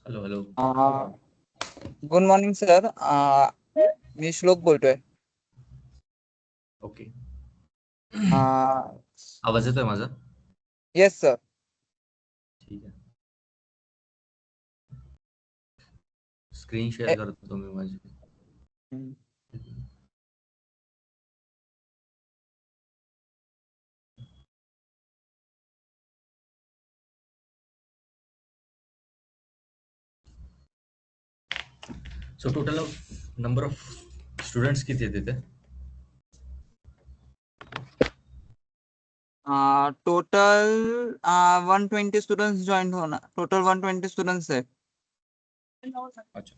Hello hello. Good morning sir. मी श्लोक बोलतोय. Okay. आवाज येतोय माझा? Yes sir. ठीक आहे. स्क्रीन शेअर करतो मी माझी. So total number of students किती आहेत तिथे? टोटल 120 स्टुडंट्स जॉईन होणार. टोटल 120 स्टुडंट्स आहे. अच्छा.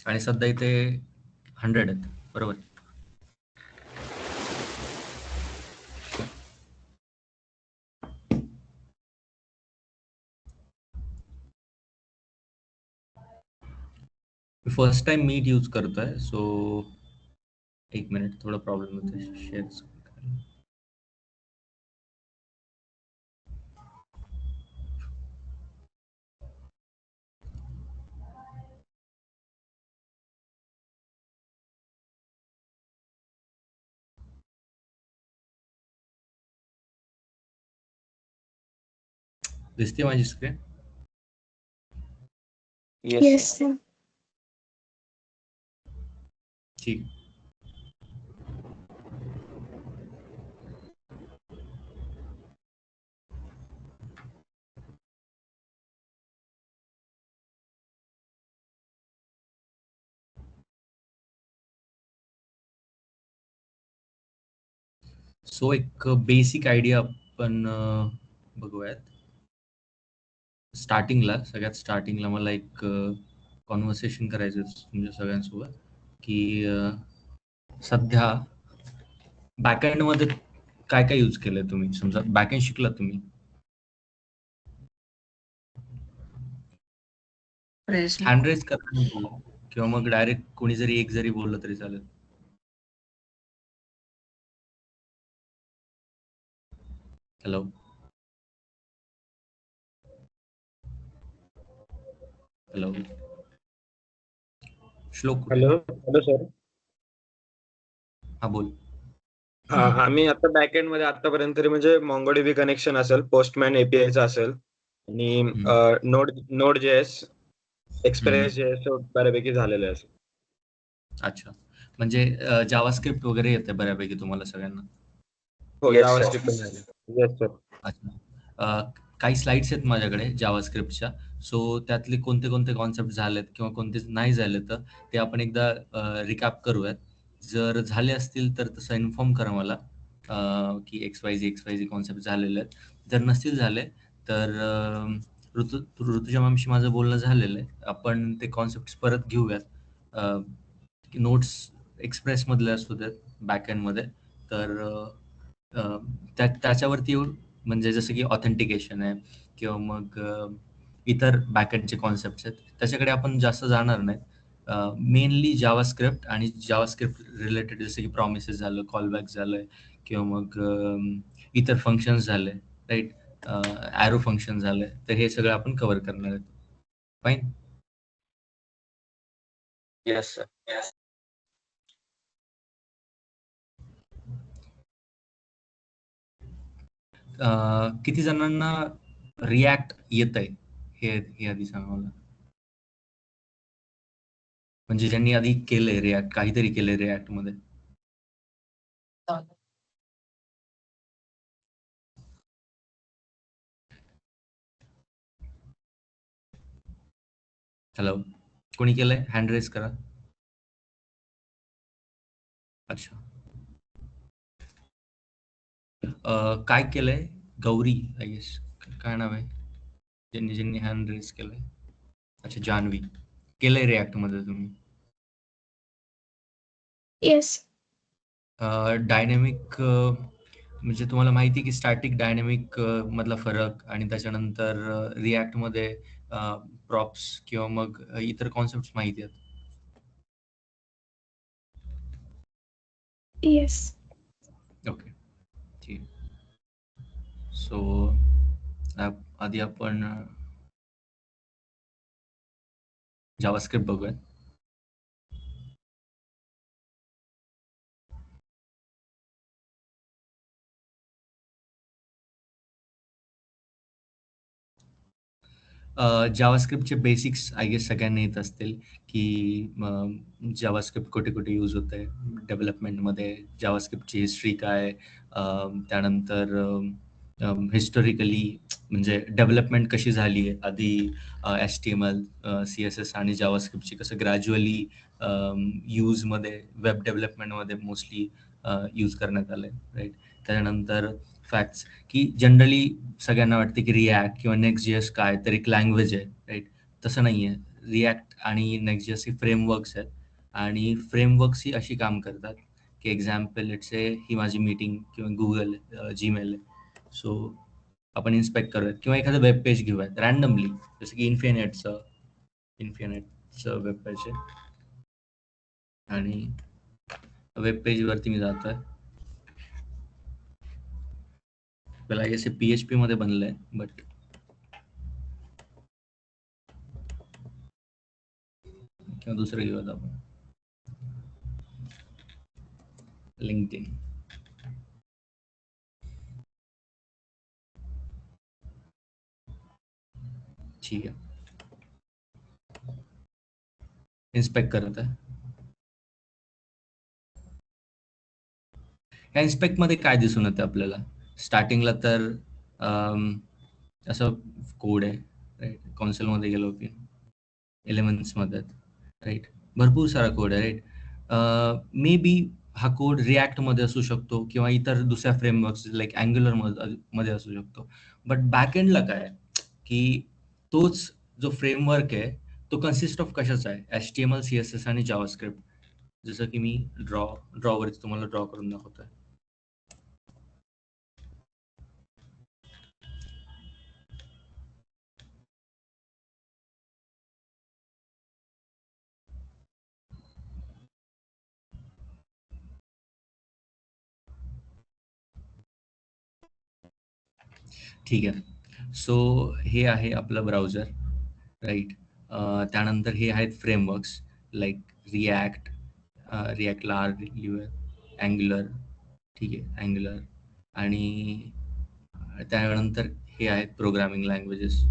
आणि सध्या इथे 100 आहेत, बरोबर? फर्स्ट टाइम मीट यूज करतोय, सो एक मिनिट, थोडा प्रॉब्लेम होते शेअर. दिसते माझी स्क्रीन? Yes sir. ठीक. सो एक बेसिक आयडिया आपण बघूयात. सगळ्यात स्टार्टिंगला मला एक कॉन्व्हर्सेशन करायचं तुमच्या सगळ्यांसोबत, की सध्या बॅकएंडमध्ये काय काय यूज केलंय तुम्ही? समजा बॅकएंड शिकलात तुम्ही, हँड रेज करा किंवा मग डायरेक्ट कोणी जरी एक जरी बोललं तरी चालेल. हॅलो हॅलो श्लोक. Hello sir. हा बोल. आम्ही आता बॅकएंड मध्ये आतापर्यंत तरी म्हणजे MongoDB कनेक्शन असेल, पोस्टमॅन एपीआयचा असेल आणि नोड जेएस, एक्सप्रेस जेएस बऱ्यापैकी झालेलं असेल. अच्छा, म्हणजे जावास्क्रिप्ट वगैरे येते बऱ्यापैकी तुम्हाला सगळ्यांना? हो, Yes, जावास्क्रिप्ट sir. झाले. Yes sir. अच्छा. काही स्लाइड्स आहेत माझ्याकडे जावास्क्रिप्टच्या, सो त्यातले कोणते कोणते कॉन्सेप्ट झालेत किंवा कोणते नाही झाले, तर ते आपण एकदा रिकॅप करूयात. जर झाले असतील तर तसं इन्फॉर्म करा मला की एक्स वाय झी कॉन्सेप्ट झालेले आहेत. जर नसतील झाले तर ऋतुजा मॅमशी माझं बोलणं झालेलं आहे. आपण ते कॉन्सेप्ट परत घेऊयात. नोट्स एक्सप्रेसमधले असू देत बॅकएंडमध्ये, तर त्याच्यावरती म्हणजे जसं की ऑथेंटिकेशन आहे किंवा मग इतर बॅकएंडचे कॉन्सेप्ट आहेत, त्याच्याकडे आपण जास्त जाणार नाही. मेनली जावास्क्रिप्ट आणि जावास्क्रिप्ट रिलेटेड, जसं की प्रॉमिसेस झालं, कॉलबॅक झालं किंवा मग इतर फंक्शन्स झाले, राईट, ॲरो फंक्शन झालं, तर हे सगळं आपण कव्हर करणार आहेत. फाईन. Yes sir. किती जणांना रिॲक्ट येतंय हे आधी सांगा मला. म्हणजे ज्यांनी आधी केलंय रिॲक्ट, काहीतरी केलंय रिॲक्ट मध्ये. हॅलो, कोणी केलंय? हँड रेज करा. अच्छा. काय केलंय? गौरी, आय गेस, काय नाव आहे ज्यांनी हँड रेज केलंय? अच्छा, जान्हवी. केलंय रिॲक्ट मध्ये तुम्ही? येस. डायनॅमिक म्हणजे तुम्हाला माहिती की स्टॅटिक डायनॅमिक मधला फरक, आणि त्याच्यानंतर रिॲक्ट मध्ये प्रॉप्स किंवा मग इतर कॉन्सेप्ट माहिती आहेत? येस. ओके, ठीक. सो आधी आपण जावास्क्रिप्ट बघूयात. जावास्क्रिप्टचे बेसिक्स आय गेस सगळ्यांना येत असतील, की जावास्क्रिप्ट कुठे-कुठे यूज होतंय डेव्हलपमेंटमध्ये, जावास्क्रिप्टची हिस्ट्री काय, त्यानंतर हिस्टॉरिकली म्हणजे डेव्हलपमेंट कशी झाली आहे. आधी HTML, CSS आणि जावास्क्रिप्टची कसं ग्रॅज्युअली यूजमध्ये वेब डेव्हलपमेंटमध्ये मोस्टली यूज करण्यात आलंय, राईट. त्याच्यानंतर फॅक्ट्स, की जनरली सगळ्यांना वाटते की रिॲक्ट किंवा नेक्स्ट.js काय तर एक लँग्वेज आहे, राईट. तसं नाहीये. रिॲक्ट आणि नेक्स्ट.js ही फ्रेमवर्क्स आहेत आणि फ्रेमवर्क्स ही अशी काम करतात, की एक्झाम्पल लेट्स से ही माझी मीटिंग किंवा Google, Gmail आहे. सो आपण इन्स्पेक्ट करूयात किंवा एखादं वेब पेज घेऊयात रँडमली, जसं की इन्फिनिटचं वेब पेज आहे आणि वेब पेजवरती मी जातोय. वेल आय गेस हे PHP मध्ये बनलंय, बट किंवा दुसरं घेऊयात आपण लिंक्डइन. ठीक आहे, इन्स्पेक्ट करत आहे. ह्या इन्स्पेक्टमध्ये काय दिसून येतं आपल्याला स्टार्टिंगला तर असं कोड आहे, राईट. कॉन्सोलमध्ये गेलो की एलिमेंट्समध्ये राईट, भरपूर सारा कोड आहे, राईट. मे बी हा कोड रिॲक्टमध्ये असू शकतो किंवा इतर दुसऱ्या फ्रेमवर्क्स लाईक अँग्युलर मध्ये असू शकतो. बट बॅकएंडला काय आहे, की तोच जो फ्रेमवर्क आहे तो कन्सिस्ट ऑफ कशाचा आहे, HTML, CSS आणि जावास्क्रिप्ट. जसं की मी ड्रॉवरती तुम्हाला ड्रॉ करून दाखवतोय. ठीक आहे. सो हे आहे आपलं ब्राउझर, राईट. त्यानंतर हे आहेत फ्रेमवर्क्स लाईक रिॲक्ट, रिॲक्टला आर लिहूया, अँग्युलर, ठीक आहे, अँग्युलर. आणि त्यानंतर हे आहेत प्रोग्रामिंग लँग्वेजेस,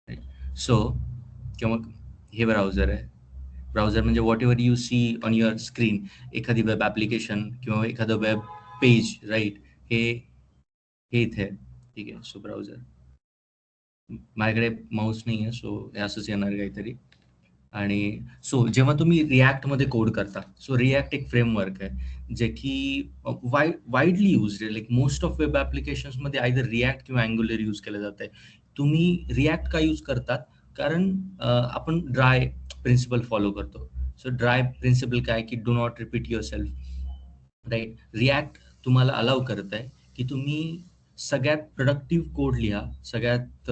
राईट. सो किंवा हे ब्राउझर आहे. ब्राउझर म्हणजे whatever you see on your screen, एखादी वेब ॲप्लिकेशन किंवा एखादं वेब पेज, राईट. हे इथे आहे, ठीक आहे. सो ब्राउझर, माझ्याकडे माऊस नाही आहे, सो हे असंच येणार काहीतरी. आणि सो जेव्हा तुम्ही रिॲक्टमध्ये कोड करता, सो रिॲक्ट एक फ्रेमवर्क आहे जे की वाईडली यूज आहे, लाईक मोस्ट ऑफ वेब ॲप्लिकेशन्समध्ये आयदर रिॲक्ट किंवा अँग्युलर यूज केलं जात आहे. तुम्ही रिॲक्ट का यूज करतात, कारण आपण ड्राय प्रिन्सिपल फॉलो करतो. सो ड्राय प्रिन्सिपल काय, की do not repeat yourself, right. React तुम्हाला अलाव करत आहे की तुम्ही सगळ्यात प्रोडक्टिव्ह कोड लिहा, सगळ्यात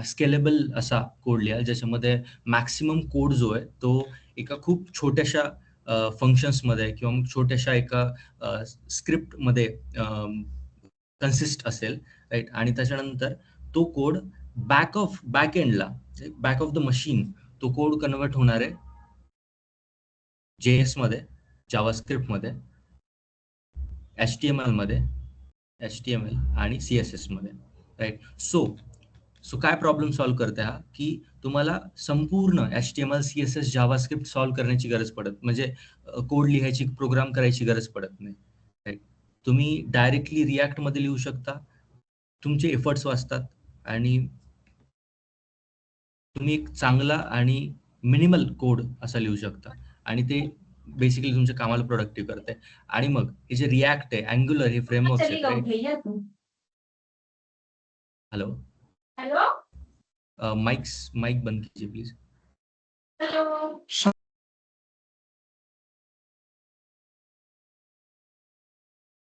स्केलेबल असा कोड लिहा, ज्याच्यामध्ये मॅक्सिमम कोड जो आहे तो एका खूप छोट्याशा फंक्शन्समध्ये किंवा मग छोट्याशा एका स्क्रिप्टमध्ये कन्सिस्ट असेल, राईट. आणि त्याच्यानंतर तो कोड बॅक एंडला, बॅक ऑफ द मशीन, तो कोड कन्वर्ट होणार आहे JS मध्ये, जावास्क्रिप्टमध्ये, HTML आणि CSS मध्ये, राईट. सो काय प्रॉब्लेम सॉल्व्ह करते हा, की तुम्हाला संपूर्ण HTML, CSS, जावास्क्रिप्ट सॉल्व्ह करण्याची गरज पडत, म्हणजे कोड लिहायची, प्रोग्राम करायची गरज पडत नाही, राईट. तुम्ही डायरेक्टली रिॲक्टमध्ये लिहू शकता, तुमचे एफर्ट्स वाचतात आणि तुम्ही एक चांगला आणि मिनिमल कोड असा लिहू शकता आणि ते बेसिकली तुमच्या कामाला प्रोडक्टिव्ह करते. आणि मग हे जे रिॲक्ट आहे, अँग्युलर, हे फ्रेमवर्क्स आहेत, राईट. हॅलो, माइक बंद कीजिए प्लीज.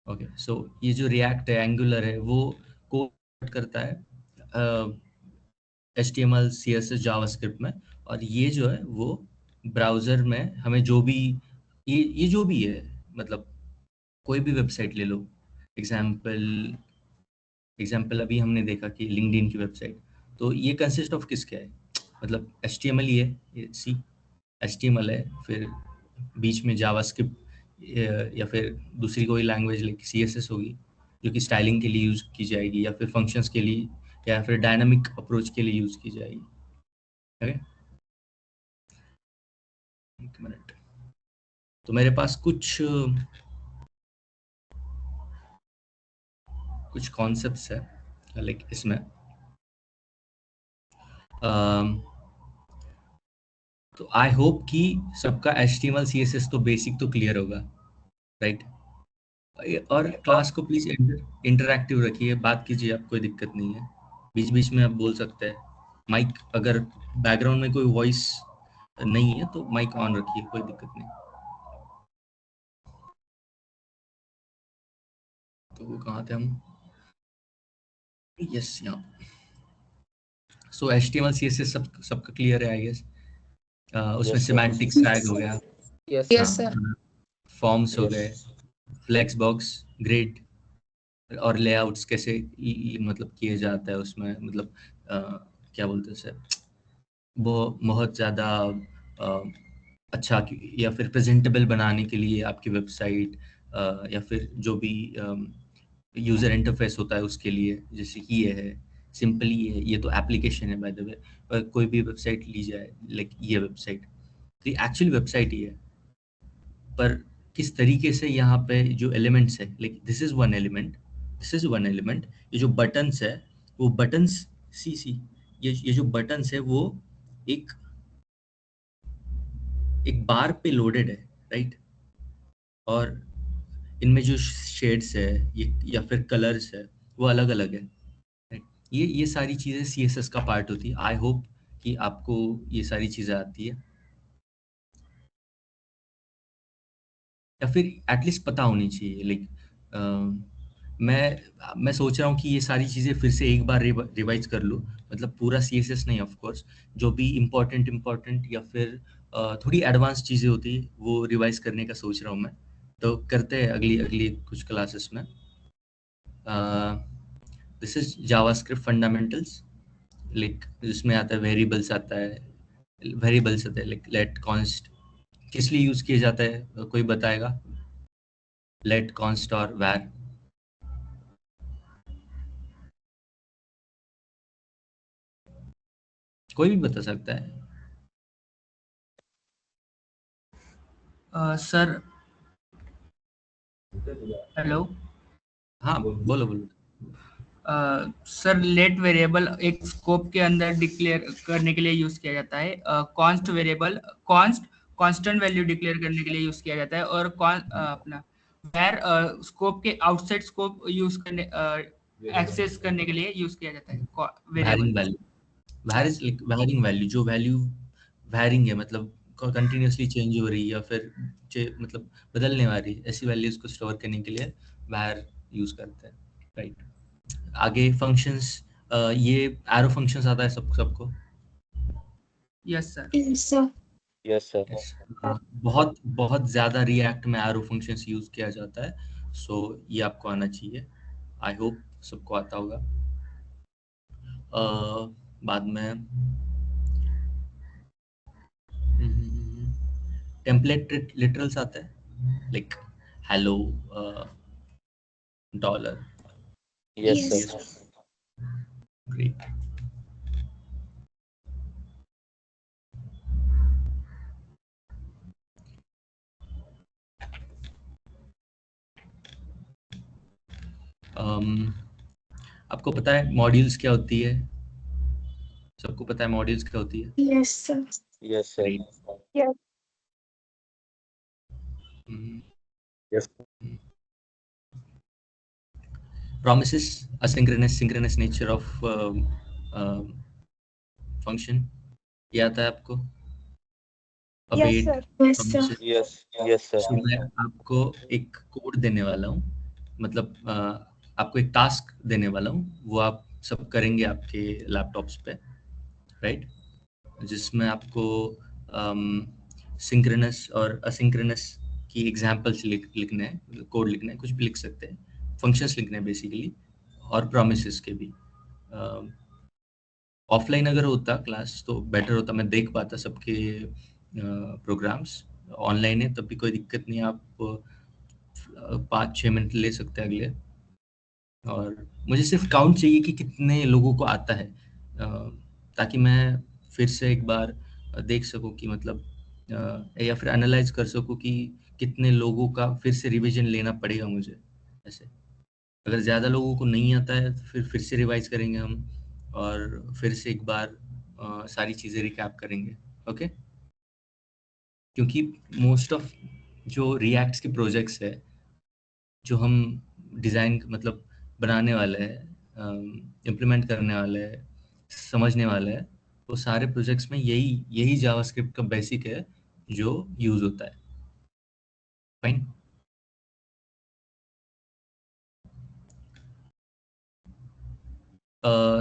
ओके. सो ये जो रिएक्ट है, एंगुलर है, वो कोड करता है HTML, CSS, जावास्क्रिप्ट में, और ये जो है वो ब्राउजर में हमें जो भी ये जो भी है, मतलब कोई भी वेबसाइट ले लो, एग्जाम्पल अभी हमने देखा कि लिंक्डइन की वेबसाइट, तो ये कंसिस्ट ऑफ किसके है, मतलब HTML ही है, ये सी HTML है, फिर बीच में जावास्क्रिप्ट या फिर दूसरी कोई लैंग्वेज लाइक CSS होगी जो कि स्टाइलिंग के लिए यूज की जाएगी, या फिर फंक्शंस के लिए, या फिर डायनामिक अप्रोच के लिए यूज की जाएगी। ओके, एक मिनट। तो मेरे पास कुछ कॉन्सेप्ट्स है लाइक इसमें। तो आई होप कि सबका HTML CSS तो बेसिक तो क्लियर होगा, राइट? और क्लास को प्लीज इंटरैक्टिव रखिए, बात कीजिए, आप कोई दिक्कत नहीं है, बीच बीच में आप बोल सकते हैं। माइक, अगर बैकग्राउंड में कोई वॉइस नहीं है तो माइक ऑन रखिए, कोई दिक्कत नहीं। तो वो कहाँ थे हम? यस, यहाँ। सो HTML CSS सबका क्लियर है आई गेस। उसमें Yes, sir. सिमेंटिक्स टैग हो गया, Yes, sir. फॉर्म्स हो Yes. गए, फ्लेक्स बॉक्स, ग्रिड, और लेआउट्स कैसे मतलब किए जाता है उसमें, मतलब क्या बोलते हैं उसे, वो बहुत ज़्यादा अच्छा या फिर प्रेजेंटेबल बनाने के लिए आपकी वेबसाइट या फिर जो भी यूज़र इंटरफेस होता है उसके लिए, जैसे कि ये है सिंपली, ये तो एप्लीकेशन है बाय द वे, पर कोई भी वेबसाइट ली जाए, लाइक ये वेबसाइट, तो ये एक्चुअल वेबसाइट ही है, पर किस तरीके से यहाँ पे जो एलिमेंट्स है, like this is one element, this is one element, ये जो बटन्स है वो बटन्स, सी ये जो बटन्स है वो एक एक बार पे लोडेड है, राइट? और इनमें जो शेड्स है ये या फिर कलर्स है वो अलग अलग है, right? ये सारी चीज़ें CSS का पार्ट होती है। आई होप कि आपको ये सारी चीज़ें आती है, या फिर एटलीस्ट पता होनी चाहिए। लाइक मैं सोच रहा हूँ कि ये सारी चीज़ें फिर से एक बार रिवाइज कर लूँ, मतलब पूरा CSS नहीं, ऑफ कोर्स, जो भी इम्पोर्टेंट या फिर थोड़ी एडवांस चीज़ें होती है वो रिवाइज करने का सोच रहा हूँ मैं। तो करते हैं अगली अगली कुछ क्लासेस में। This is JavaScript fundamentals, like जिसमें आता है वेरिएबल्स आता है, लाइक लेट कॉन्स्ट किस लिए यूज किया जाता है, कोई बताएगा? लेट कॉन्स्ट और वैर? कोई भी बता सकता है। Sir hello. हाँ, बोलो बोलो। सर लेट वेरिएबल एक स्कोप के अंदर डिक्लेयर करने के लिए यूज किया जाता है। Const variable constant value declare करने के लिए यूज किया जाता है, और अपना वैर स्कोप के आउटसाइड स्कोप यूज करने एक्सेस करने के लिए यूज किया जाता है varying variable. Value, varying value, जो वैल्यू वैरिंग है, मतलब कंटिन्यूअसली चेंज हो रही है या फिर मतलब बदलने वाली, ऐसी वैल्यूज को स्टोर करने के लिए वैर यूज करते हैं, राइट? आगे फंक्शंस, ये एरो फंक्शंस आता है सबको। Yes sir. Yes, sir. Yes, sir. Yes. बहुत बहुत ज़्यादा रिएक्ट में एरो फंक्शंस यूज किया जाता है, सो ये आपको आना चाहिए। आई होप सबको आता होगा। बाद में टेम्पलेट लिटरल्स आता है, like hello, dollar. Yes, Yes. sir. Great. आपको पता है मॉड्यूल्स क्या होती है? सबको पता है मॉड्यूल्स क्या होती है? Yes, sir. Yes, sir. Great. Yes. Yes. Promises, asynchronous, synchronous nature of function, ये आता है आपको? Yes, await, sir. Yes, sir. promises। Yes. Yes, sir. So मैं आपको एक कोड देने वाला हूँ, मतलब आपको एक टास्क देने वाला हूँ, वो आप सब करेंगे आपके लैपटॉप्स पे, राइट? जिसमें आपको सिंक्रोनस और असिंक्रोनस की एग्जांपल्स लिखने हैं, कोड लिखना है, कुछ भी लिख सकते हैं, फंक्शंस लिखने हैं बेसिकली, और प्रोमिसेस के भी। ऑफलाइन अगर होता क्लास तो बेटर होता, मैं देख पाता सबके प्रोग्राम्स। ऑनलाइन है तब भी कोई दिक्कत नहीं, आप 5-6 मिनट ले सकते हैं अगले। और मुझे सिर्फ काउंट चाहिए कि कितने लोगों को आता है, ताकि मैं फिर से एक बार देख सकूं कि मतलब या फिर एनालाइज कर सकूं कि कितने लोगों का फिर से रिवीजन लेना पड़ेगा मुझे। ऐसे अगर ज़्यादा लोगों को नहीं आता है तो फिर से रिवाइज करेंगे हम, और फिर से एक बार सारी चीज़ें रिकैप करेंगे। ओके, क्योंकि मोस्ट ऑफ जो रिएक्ट्स के प्रोजेक्ट्स है जो हम डिज़ाइन मतलब बनाने वाले हैं, इम्प्लीमेंट करने वाले हैं, समझने वाले हैं, वो सारे प्रोजेक्ट्स में यही जावास्क्रिप्ट का बेसिक है जो यूज़ होता है। फाइन।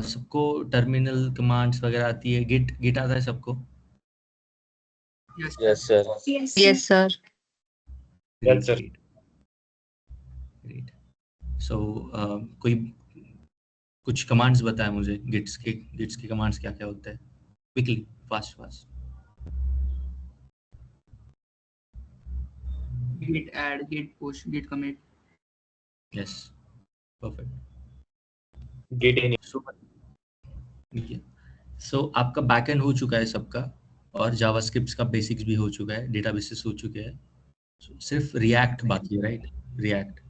सबको टर्मिनल कमांड्स वगैरह आती है, गिट आता है सबको? Yes, yes sir. Yes, sir. Yes, sir. Great. So कोई कुछ कमांड्स बताए मुझे, गिट्स के कमांड्स क्या क्या होते हैं, quickly, fast. git add, git push, git commit. Yes, perfect. Get in. So आपका बैकएंड हो चुका है सबका, और जावास्क्रिप्ट का बेसिक्स भी हो चुका है, डेटाबेसेस हो चुके हैं। So, सिर्फ रिएक्ट बाकी है, right? React.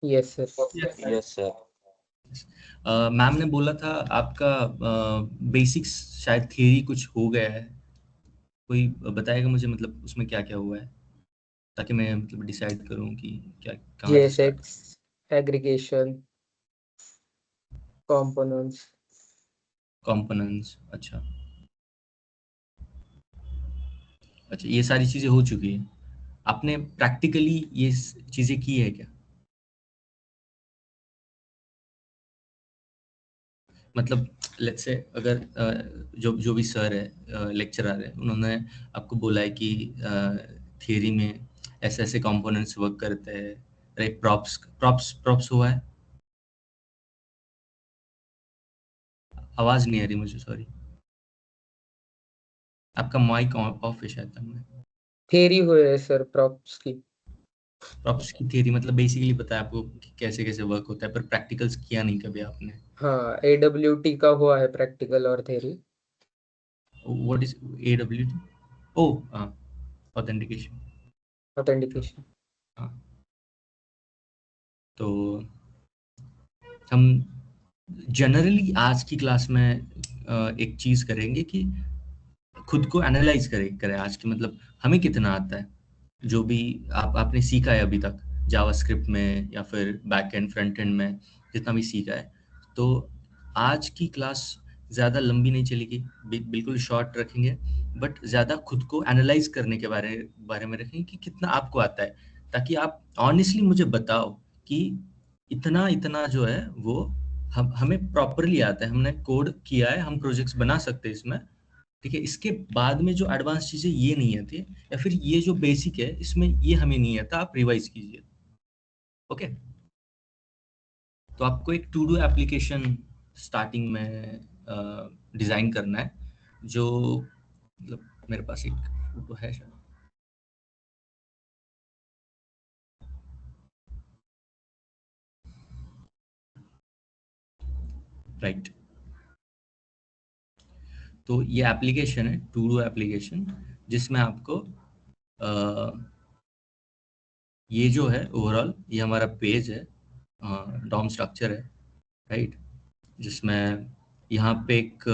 Yes, sir. Yes, sir. Yes sir. Ma'am ने बोला था आपका बेसिक्स शायद थियरी कुछ हो गया है, कोई बताएगा मुझे मतलब उसमें क्या क्या हुआ है, ताकि मैं मतलब डिसाइड करूं कि क्या कहाँ से start। JSX, aggregation, components. Components, अच्छा, ये सारी चीजें हो चुकी है। आपने प्रैक्टिकली ये चीजें की है क्या? मतलब लेट्स से अगर जो भी सर है, लेक्चरर है, उन्होंने आपको बोला है कि थियरी में ऐसे ऐसे कंपोनेंट्स वर्क करते हैं, राइट? प्रॉप्स हुआ है? आवाज नहीं आ रही मुझे, सॉरी। आपका माइक ऑफ है शायद तब में। Theory हुए है sir props की. प्रॉप्स की थियरी मतलब बेसिकली पता है आपको कि कैसे कैसे वर्क होता है, पर प्रैक्टिकल्स किया नहीं कभी आपने। हाँ, AWT का हुआ है practical और theory. What is AWT? ओह हाँ, ऑथेंटिकेशन। Authentication. हाँ, तो हम जनरली आज की क्लास में एक चीज करेंगे कि खुद को एनालाइज करें आज की, मतलब हमें कितना आता है, जो भी आपने सीखा है अभी तक जावास्क्रिप्ट में या फिर बैक एंड फ्रंट एंड में, जितना भी सीखा है। तो आज की क्लास ज़्यादा लंबी नहीं चलेगी, बिल्कुल शॉर्ट रखेंगे, बट ज़्यादा खुद को एनालाइज करने के बारे में रखेंगे कि कितना आपको आता है, ताकि आप ऑनेस्टली मुझे बताओ कि इतना इतना जो है वो हमें प्रॉपरली आता है, हमने कोड किया है, हम प्रोजेक्ट्स बना सकते हैं इसमें, ठीक है? इसके बाद में जो एडवांस चीजें ये नहीं आती है, या फिर ये जो बेसिक है इसमें ये हमें नहीं आता, आप रिवाइज कीजिए। ओके, तो आपको एक टू डू एप्लीकेशन स्टार्टिंग में डिजाइन करना है, जो मतलब मेरे पास एक फोटो है शायद, राइट? तो ये एप्लीकेशन है, टू डू एप्लीकेशन, जिसमें आपको ये जो है ओवरऑल ये हमारा पेज है, डॉम स्ट्रक्चर है, राइट? जिसमें यहाँ पे एक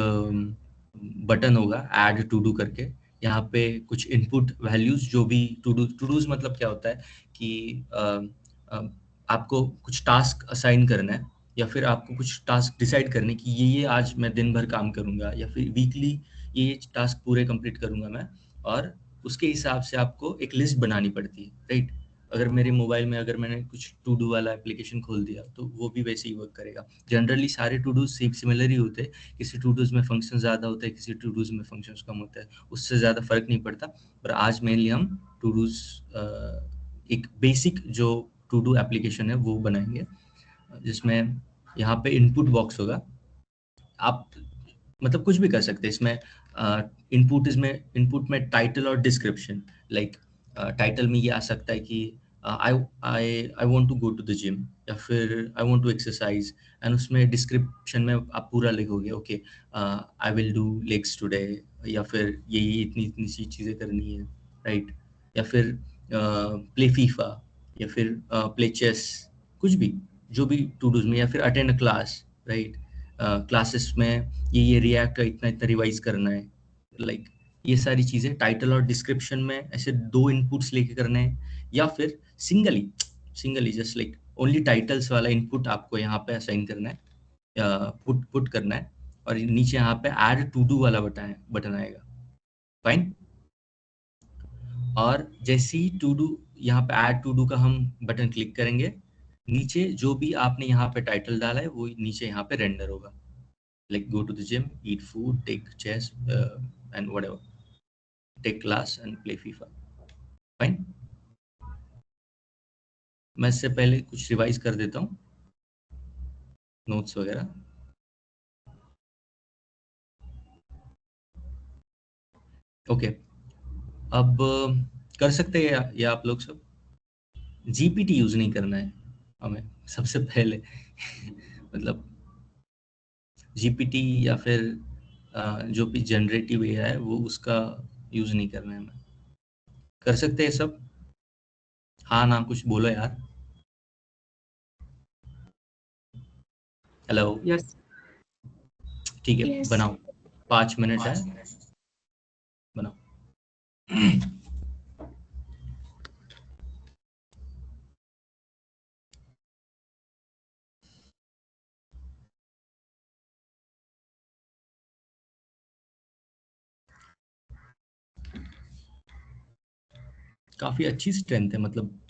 बटन होगा ऐड टू डू करके, यहाँ पे कुछ इनपुट वैल्यूज, जो भी टू डूज मतलब क्या होता है कि अ, आपको कुछ टास्क असाइन करना है, या फिर आपको कुछ टास्क डिसाइड करने की ये आज मैं दिन भर काम करूंगा, या फिर वीकली ये टास्क पूरे कंप्लीट करूंगा मैं, और उसके हिसाब से आपको एक लिस्ट बनानी पड़ती है, राइट? अगर मेरे मोबाइल में अगर मैंने कुछ टू डू वाला एप्लीकेशन खोल दिया तो वो भी वैसे ही वर्क करेगा। जनरली सारे टू डूज सिमिलर ही होते हैं, किसी टू डूज में फंक्शन ज़्यादा होता है, किसी टू डूज में फंक्शन कम होता है, उससे ज़्यादा फर्क नहीं पड़ता। पर आज मेनली हम टू डूज एक बेसिक जो टू डू एप्लीकेशन है वो बनाएंगे, जिसमें यहाँ पे इनपुट बॉक्स होगा। आप मतलब कुछ भी कर सकते हैं इसमें। इनपुट में टाइटल और डिस्क्रिप्शन, लाइक टाइटल में ये आ सकता है कि I I want to go to the gym, या फिर I want to exercise, and उसमें डिस्क्रिप्शन में आप पूरा लिखोगे, okay I will do legs today, या फिर ये इतनी इतनी सी चीज़ें करनी है, राइट। या फिर प्ले फीफा, या फिर प्ले चेस, कुछ भी, जो भी टू डूज में, या फिर attend a class, right. Classes में ये रिएक्ट का इतना इतना रिवाइज करना है, लाइक ये सारी चीज़ें टाइटल और डिस्क्रिप्शन में ऐसे 2 इनपुट्स लेके करने हैं, या फिर singly just like only titles वाला इनपुट आपको यहाँ पे असाइन करना है, पुट करना है, और नीचे यहाँ पे ऐड टू डू वाला बटन आएगा, फाइन। और जैसे ही टू डू, यहाँ पे ऐड टू डू का हम बटन क्लिक करेंगे, नीचे जो भी आपने यहाँ पे टाइटल डाला है वो नीचे यहाँ पे रेंडर होगा, like go to the gym, eat food, take chess, and whatever, take class and play FIFA, fine। मैं इससे पहले कुछ रिवाइज कर देता हूँ नोट्स वगैरह। ओके, अब कर सकते हैं ये आप लोग सब। जीपीटी यूज नहीं करना है हमें सबसे पहले मतलब जीपीटी या फिर जो भी जनरेटिव एआई है वो उसका यूज नहीं करना है हमें। कर सकते हैं सब? हाँ ना, कुछ बोलो यार। हेलो। यस। ठीक है, Yes. बनाओ, 5 मिनट है, बनाओ। काफी अच्छी स्ट्रेंथ है, मतलब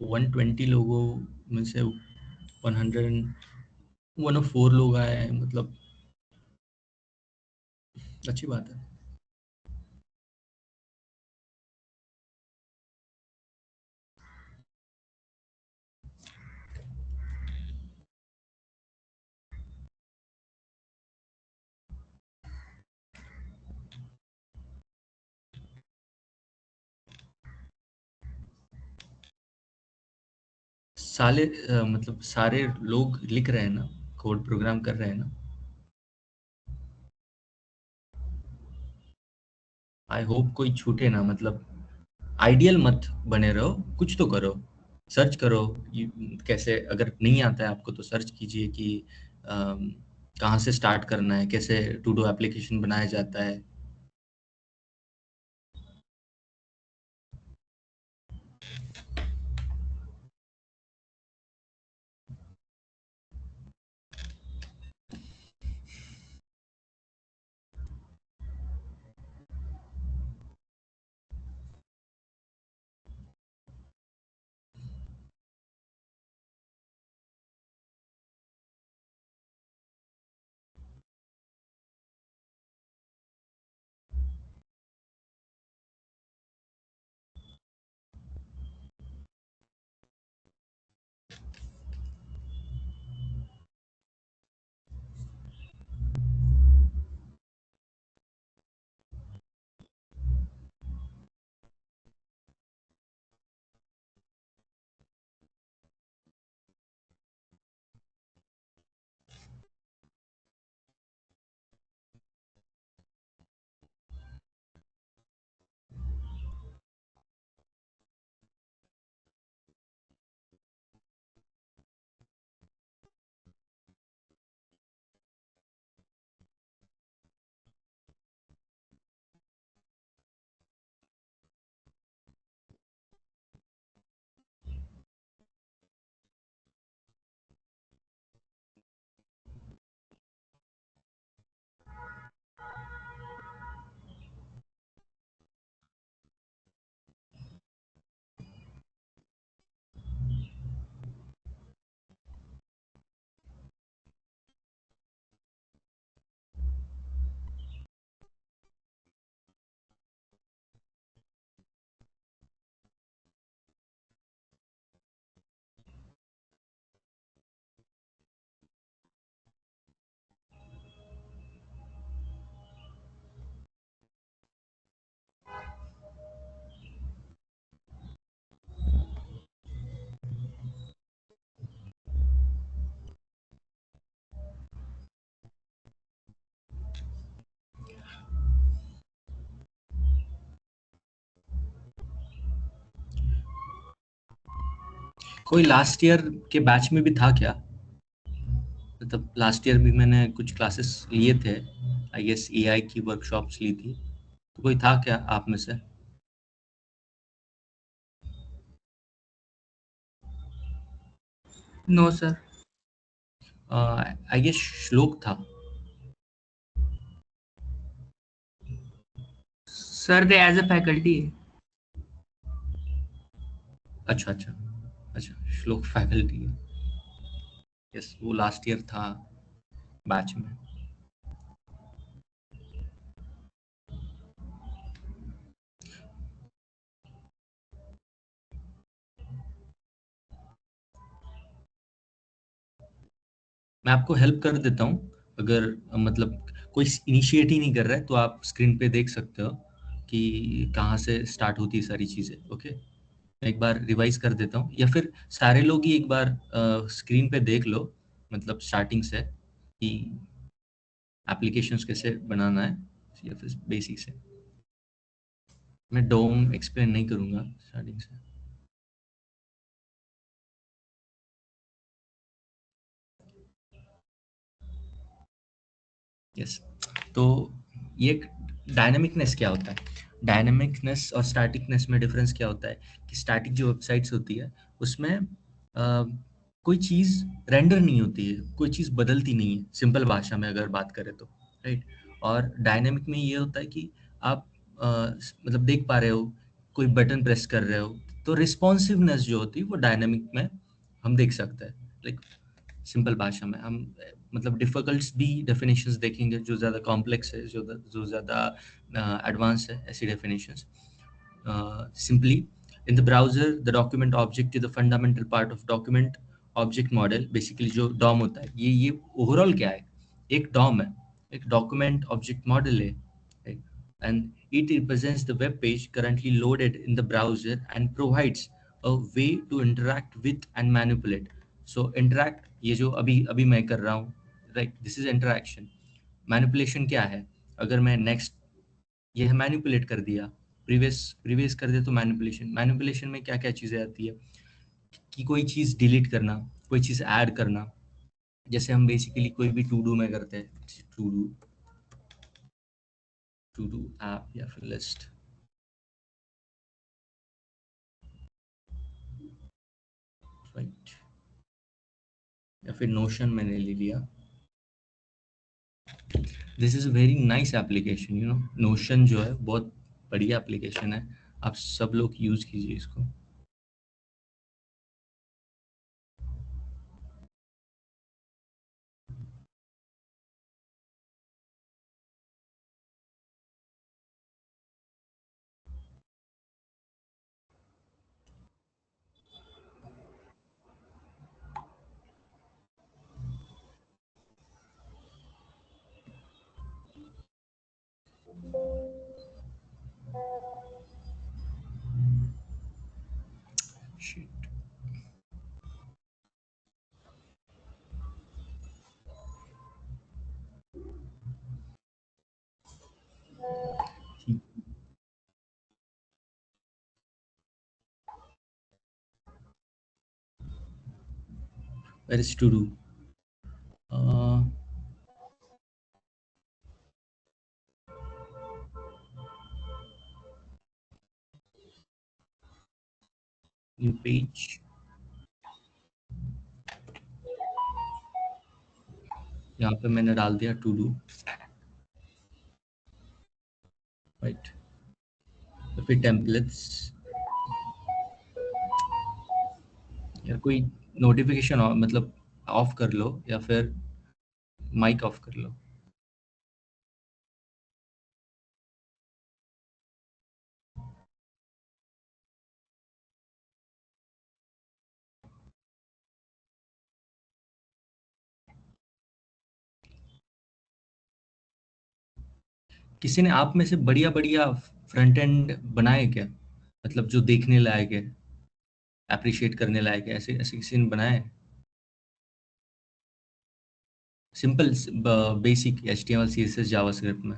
120 लोगों में से 104 लोग आए हैं, मतलब अच्छी बात है। मतलब सारे लोग लिख रहे हैं ना, कोड प्रोग्राम कर रहे हैं ना? आई होप कोई छूटे ना, मतलब आइडियल मत बने रहो, कुछ तो करो, सर्च करो। कैसे, अगर नहीं आता है आपको तो सर्च कीजिए कि कहाँ से स्टार्ट करना है, कैसे टू डू एप्लीकेशन बनाया जाता है। कोई लास्ट ईयर के बैच में भी था क्या? मतलब लास्ट ईयर भी मैंने कुछ क्लासेस लिए थे, आई गेस एआई की वर्कशॉप्स ली थी, तो कोई था क्या आप में से? No sir. आई गेस श्लोक था। Sir they as a faculty है। अच्छा अच्छा अच्छा, श्लोक फैकल्टी है। यस, वो लास्ट ईयर था बैच में। मैं आपको हेल्प कर देता हूँ, अगर मतलब कोई इनिशिएट ही नहीं कर रहा है तो आप स्क्रीन पे देख सकते हो कि कहाँ से स्टार्ट होती है सारी चीज़ें। ओके, मैं एक बार रिवाइज कर देता हूँ, या फिर सारे लोग ही एक बार स्क्रीन पे देख लो, मतलब स्टार्टिंग से कि एप्लीकेशंस कैसे बनाना है, या फिर बेसिक से। मैं डोम एक्सप्लेन नहीं करूँगा स्टार्टिंग से। यस, तो ये डायनामिकनेस क्या होता है? डायनामिकनेस और स्टैटिकनेस में डिफरेंस क्या होता है कि स्टैटिक जो वेबसाइट्स होती है उसमें कोई चीज़ रेंडर नहीं होती है, कोई चीज़ बदलती नहीं है, सिंपल भाषा में अगर बात करें तो, राइट। और डायनामिक में ये होता है कि आप मतलब देख पा रहे हो, कोई बटन प्रेस कर रहे हो, तो रिस्पॉन्सिवनेस जो होती है वो डायनामिक में हम देख सकते हैं। लाइक सिंपल भाषा में हम मतलब डिफिकल्ट भी डेफिनेशंस देखेंगे, जो ज़्यादा कॉम्प्लेक्स है, जो ज़्यादा एडवांस है, ऐसी definitions. Simply, in the browser, the document object is the fundamental part of document object model. Basically जो DOM होता है, ये ओवरऑल क्या है? एक DOM है, एक document object model है, right? And it represents the web page currently loaded in the browser and provides a way to interact with and manipulate. So interact, ये जो अभी मैं कर रहा हूँ, right? This is interaction. Manipulation क्या है? अगर मैं next ये है मैनिपुलेट कर दिया, प्रीवियस कर दिया, तो मैनिपुलेशन में क्या क्या चीज़ें आती है कि कोई चीज़ डिलीट करना, कोई चीज़ ऐड करना। जैसे हम बेसिकली कोई भी टू डू में करते हैं, टू डू ऐप या फिर लिस्ट, राइट, या फिर नोशन मैंने ले लिया। This is a very nice application, you know, notion जो है बहुत बढ़िया एप्लीकेशन है, आप सब लोग यूज़ कीजिए इसको। Shit. Where is to do? New page, यहाँ पे मैंने डाल दिया टू डू, राइट। तो फिर टेम्पलेट्स, या कोई नोटिफिकेशन मतलब ऑफ कर लो, या फिर माइक ऑफ कर लो। किसी ने आप में से बढ़िया बढ़िया फ्रंट एंड बनाए क्या? मतलब जो देखने लायक है, अप्रिशिएट करने लायक है, ऐसे ऐसे किसी ने बनाए? Simple basic HTML CSS JavaScript में।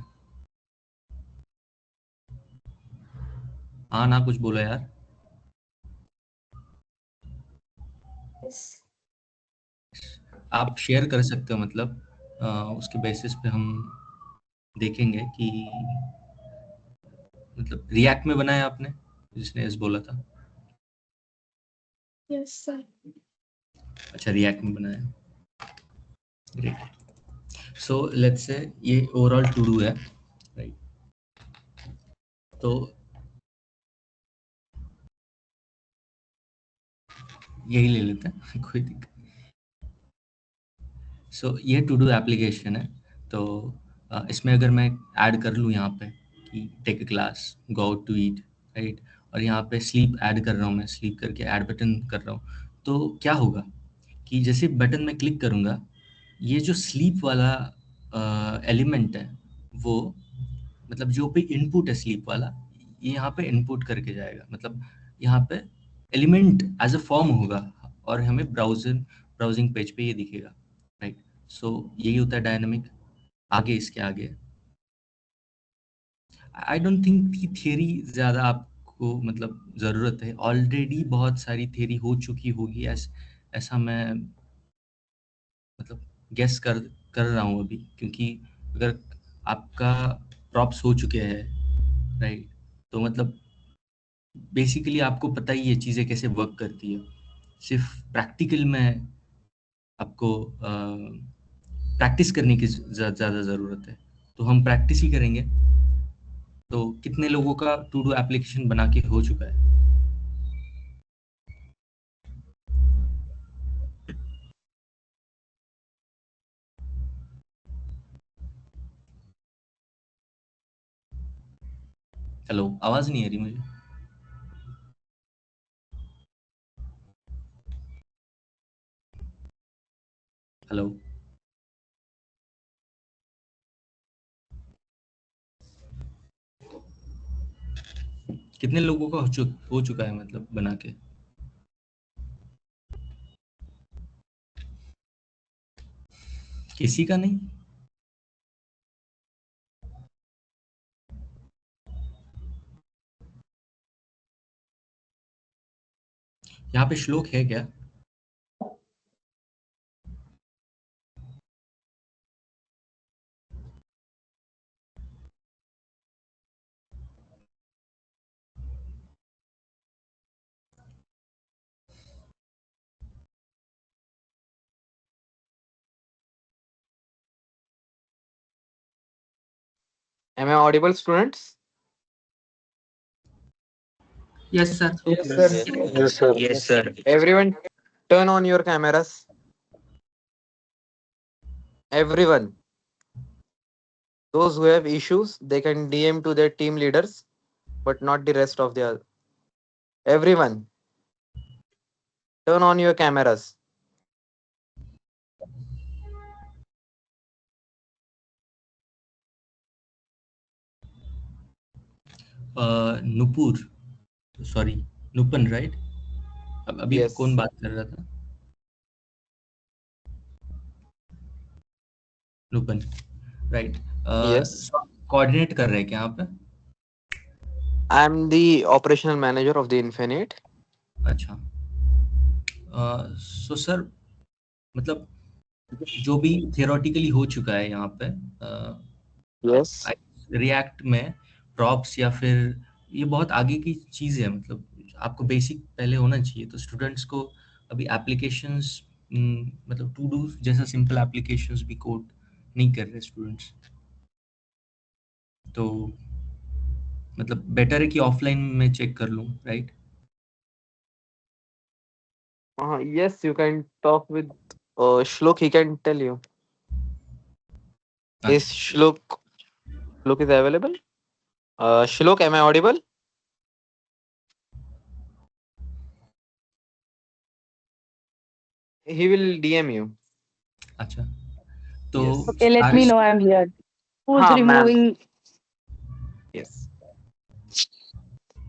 हाँ ना, कुछ बोलो यार। Yes. आप शेयर कर सकते हो, मतलब उसके बेसिस पे हम देखेंगे कि मतलब रिएक्ट में बनाया आपने, जिसने एस बोला था। Yes, sir. अच्छा, रिएक्ट में बनाया, ग्रेट। सो लेट्स से ये ओवरऑल टू डू है, राइट? तो यही ले लेते हैं कोई दिक्कत। सो ये टू डू एप्लीकेशन है। तो इसमें अगर मैं ऐड कर लूँ यहाँ पे कि take a class, go out to eat, right, और यहाँ पे स्लीप ऐड कर रहा हूँ, मैं स्लीप करके ऐड बटन कर रहा हूँ, तो क्या होगा कि जैसे बटन में क्लिक करूँगा, ये जो स्लीप वाला एलिमेंट है, वो मतलब जो भी इनपुट है स्लीप वाला, ये यहाँ पे इनपुट करके जाएगा, मतलब यहाँ पे एलिमेंट एज अ फॉर्म होगा और हमें ब्राउजिंग पेज पे ये दिखेगा, राइट? सो यही होता है डायनामिक। आगे इसके आगे आई डोंट थिंक कि थियरी ज़्यादा आपको मतलब ज़रूरत है, ऑलरेडी बहुत सारी थियरी हो चुकी होगी, ऐसा मैं मतलब गेस कर रहा हूँ अभी, क्योंकि अगर आपका प्रॉप्स हो चुके हैं, राइट, तो मतलब बेसिकली आपको पता ही ये चीज़ें कैसे वर्क करती है। सिर्फ प्रैक्टिकल में आपको प्रैक्टिस करने की ज़्यादा ज़रूरत है, तो हम प्रैक्टिस ही करेंगे। तो कितने लोगों का टू डू एप्लीकेशन बना के हो चुका है? हेलो, आवाज़ नहीं आ रही मुझे। हेलो, कितने लोगों का हो चुका है मतलब बना के? किसी का नहीं? यहाँ पे श्लोक है क्या? Am I audible, students? Yes, sir. Yes, sir. Yes, sir. Yes, sir. Everyone, turn on your cameras. Everyone. Those who have issues, they can DM to their team leaders, but not the rest of the. Everyone, turn on your cameras. Nupur, sorry, Nupan, right? अभी Yes. कौन बात कर रहा था? नुपन, right? Yes. Coordinate कर रहे हैं क्या यहाँ पे? I am the operational manager of the Infinite. अच्छा, सो सर, मतलब जो भी थियोरेटिकली हो चुका है यहाँ पे Yes. रिएक्ट में प्रॉप्स या फिर ये बहुत आगे की चीज़ है, मतलब आपको बेसिक पहले होना चाहिए। तो स्टूडेंट्स को अभी एप्लीकेशंस मतलब टू डू जैसा सिंपल एप्लीकेशंस भी कोड नहीं कर रहे स्टूडेंट्स, तो मतलब बेटर है कि ऑफलाइन में चेक कर लूँ, right? Yes, you can talk with Shlok. He can tell you. Is Shlok is available? Shlok, am I audible? He will DM you. अच्छा, तो Yes. Okay, let me know I'm here. Who's हाँ, ma'am. removing? Yes.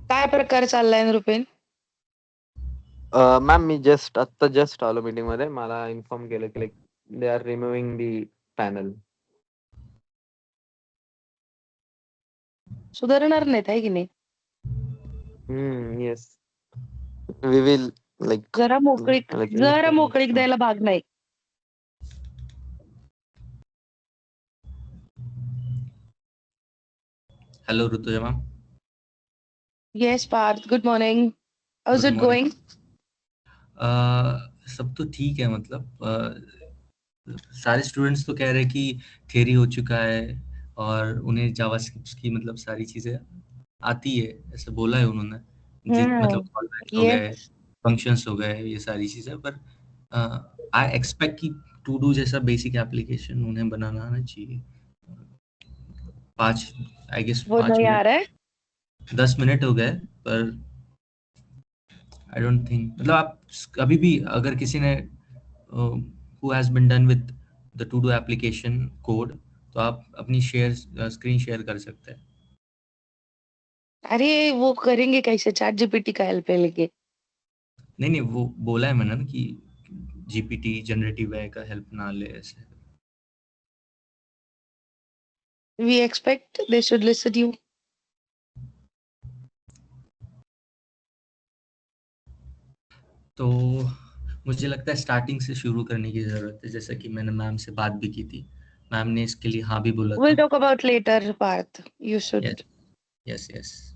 काय प्रकार चाललाय Rupen? Ma'am मी just आलो meeting मध्ये. मला इन्फॉर्म केलं की like they are removing the panel. सुधारणार नाहीत आहे की नाही? येस. वी विल like जरा मोकळीक like जरा मोकळीक द्यायला भाग नाही. Hello Rutuja ma'am. Yes, Parth. Good morning. How's Good it morning. going? सब तो ठीक है, मतलब सारे स्टूडेंट्स तो कह रहे हैं कि थियरी हो चुका है और उन्हें जावास्क्रिप्ट की मतलब सारी चीजें आती है, ऐसे बोला है उन्होंने. मतलब कॉलबैक्स हो Yes. गए, फंक्शंस हो गए, ये सारी चीजें. पर आई एक्सपेक्ट कि टू डू जैसा बेसिक एप्लीकेशन उन्हें बनाना आना चाहिए. 5 आई गेस वो 5 नहीं आ मिनट रहा है. 10 मिनट हो गए, पर आई डोंट थिंक, मतलब आप अभी भी अगर किसी ने who has been done with the to do application code, तो आप अपनी स्क्रीन शेयर कर सकते हैं. अरे वो करेंगे कैसे? चैट जीपीटी का हेल्प लेके. नहीं, वो बोला है मैंने ना कि जीपीटी जनरेटिव एआई का हेल्प ना ले ऐसे. We expect they should listen you. तो मुझे लगता है स्टार्टिंग से शुरू करने की ज़रूरत है, जैसा कि मैंने मैम से बात भी की थी. मैम ने इसके लिए हाँ भी बोला We'll था. talk about later, Parth. You should. Yes yes.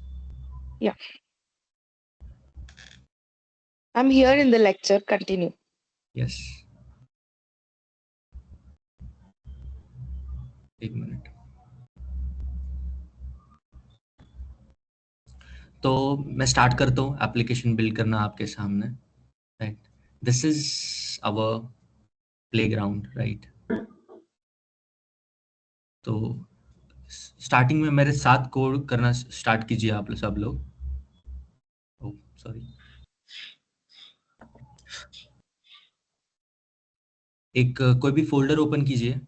I'm here in the lecture. Continue. Yes, एक मिनट. तो मैं स्टार्ट करता हूँ एप्लीकेशन बिल्ड करना आपके सामने. Right, this is our playground. Right, तो स्टार्टिंग में मेरे साथ कोड करना स्टार्ट कीजिए आप सब लोग. Oh sorry. एक कोई भी फोल्डर ओपन कीजिए,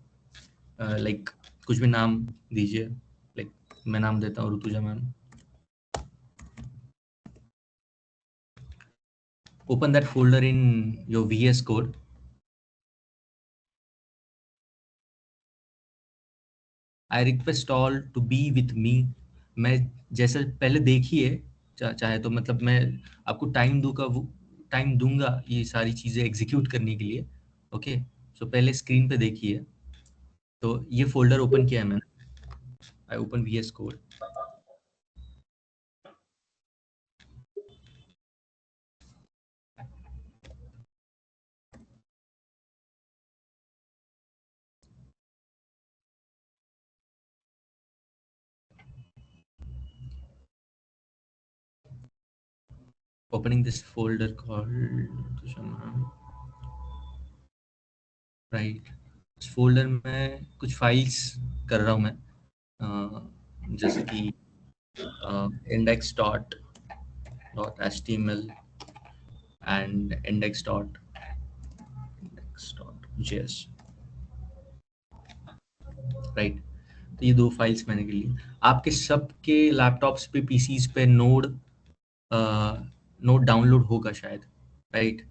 लाइक कुछ भी नाम दीजिए. लाइक मैं नाम देता हूँ Rutuja ma'am. Open that folder in your VS code. I request all to be with me. मैं जैसे पहले देखिए, चाहे तो मतलब मैं आपको टाइम दूंगा ये सारी चीज़ें एग्जीक्यूट करने के लिए. ओके, सो पहले स्क्रीन पे देखिए. तो ये फोल्डर ओपन किया है मैंने. I open VS code. Opening this folder called right. इस फोल्डर में कुछ फाइल्स कर रहा हूँ मैं, जैसे कि index.html and index.js. राइट, तो ये 2 फाइल्स मैंने के लिए. आपके सबके लैपटॉप्स पे, पीसीज पे नोड डाउनलोड होगा शायद. Right.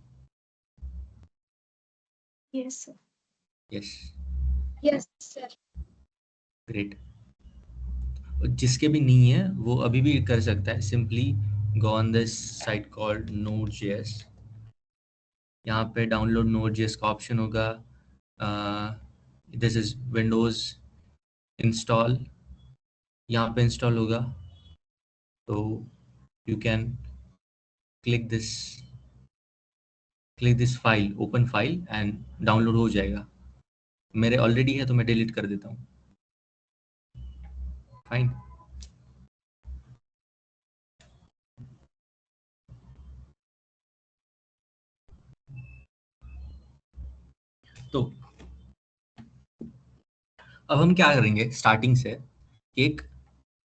Yes, sir. Yes, Yes, sir. Great. जिसके भी नहीं है वो अभी भी कर सकता है. Simply go on this site called Node.js. यहाँ पे डाउनलोड Node.js का ऑप्शन होगा. This is Windows install. यहाँ पे इंस्टॉल होगा, तो you can click this file, open file, and download हो जाएगा. मेरे ऑलरेडी है तो मैं डिलीट कर देता हूँ. फाइन. तो अब हम क्या करेंगे स्टार्टिंग से, एक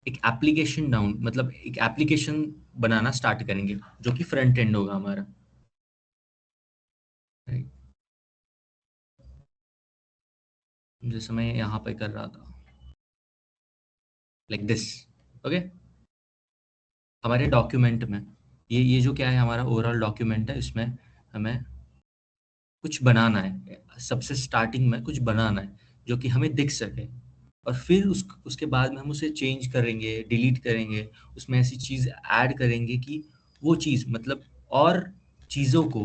एप्लीकेशन मतलब एक एप्लीकेशन बनाना स्टार्ट करेंगे जो कि फ्रंट एंड होगा हमारा. जैसे मैं यहाँ पे कर रहा था लाइक दिस. ओके, हमारे डॉक्यूमेंट में ये जो क्या है, हमारा ओवरऑल डॉक्यूमेंट है. इसमें हमें कुछ बनाना है. सबसे स्टार्टिंग में कुछ बनाना है जो कि हमें दिख सके, और फिर उसके बाद में हम उसे चेंज करेंगे, डिलीट करेंगे, उसमें ऐसी चीज़ ऐड करेंगे कि वो चीज़ मतलब और चीज़ों को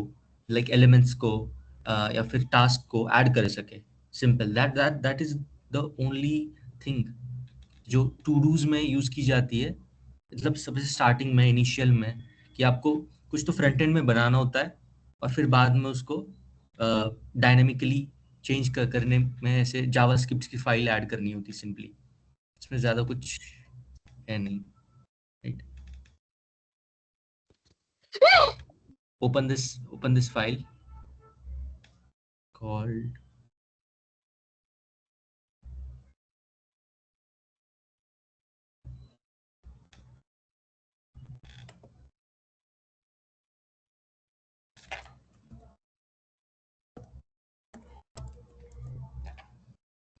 लाइक एलिमेंट्स को या फिर टास्क को ऐड कर सके। Simple, that is the only thing जो टू डूज में यूज की जाती है। मतलब सबसे स्टार्टिंग में, इनिशियल में, कि आपको कुछ तो फ्रंट एंड में बनाना होता है और फिर बाद में उसको डायनेमिकली चेंज करने में ऐसे जावास्क्रिप्ट की फाइल ऐड करनी होती है सिंपली। इसमें ज्यादा कुछ है नहीं, right? open this file called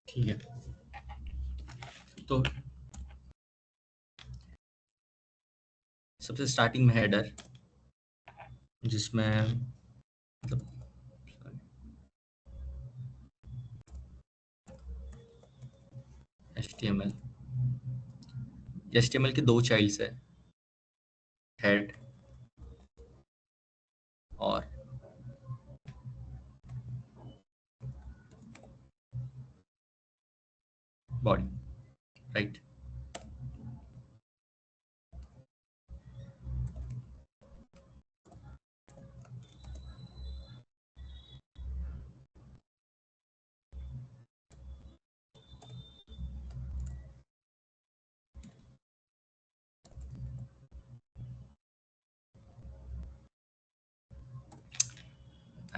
ठीक है। तो सबसे स्टार्टिंग में हेडर, जिसमें मतलब HTML के दो चाइल्ड्स है, हेड और body, right?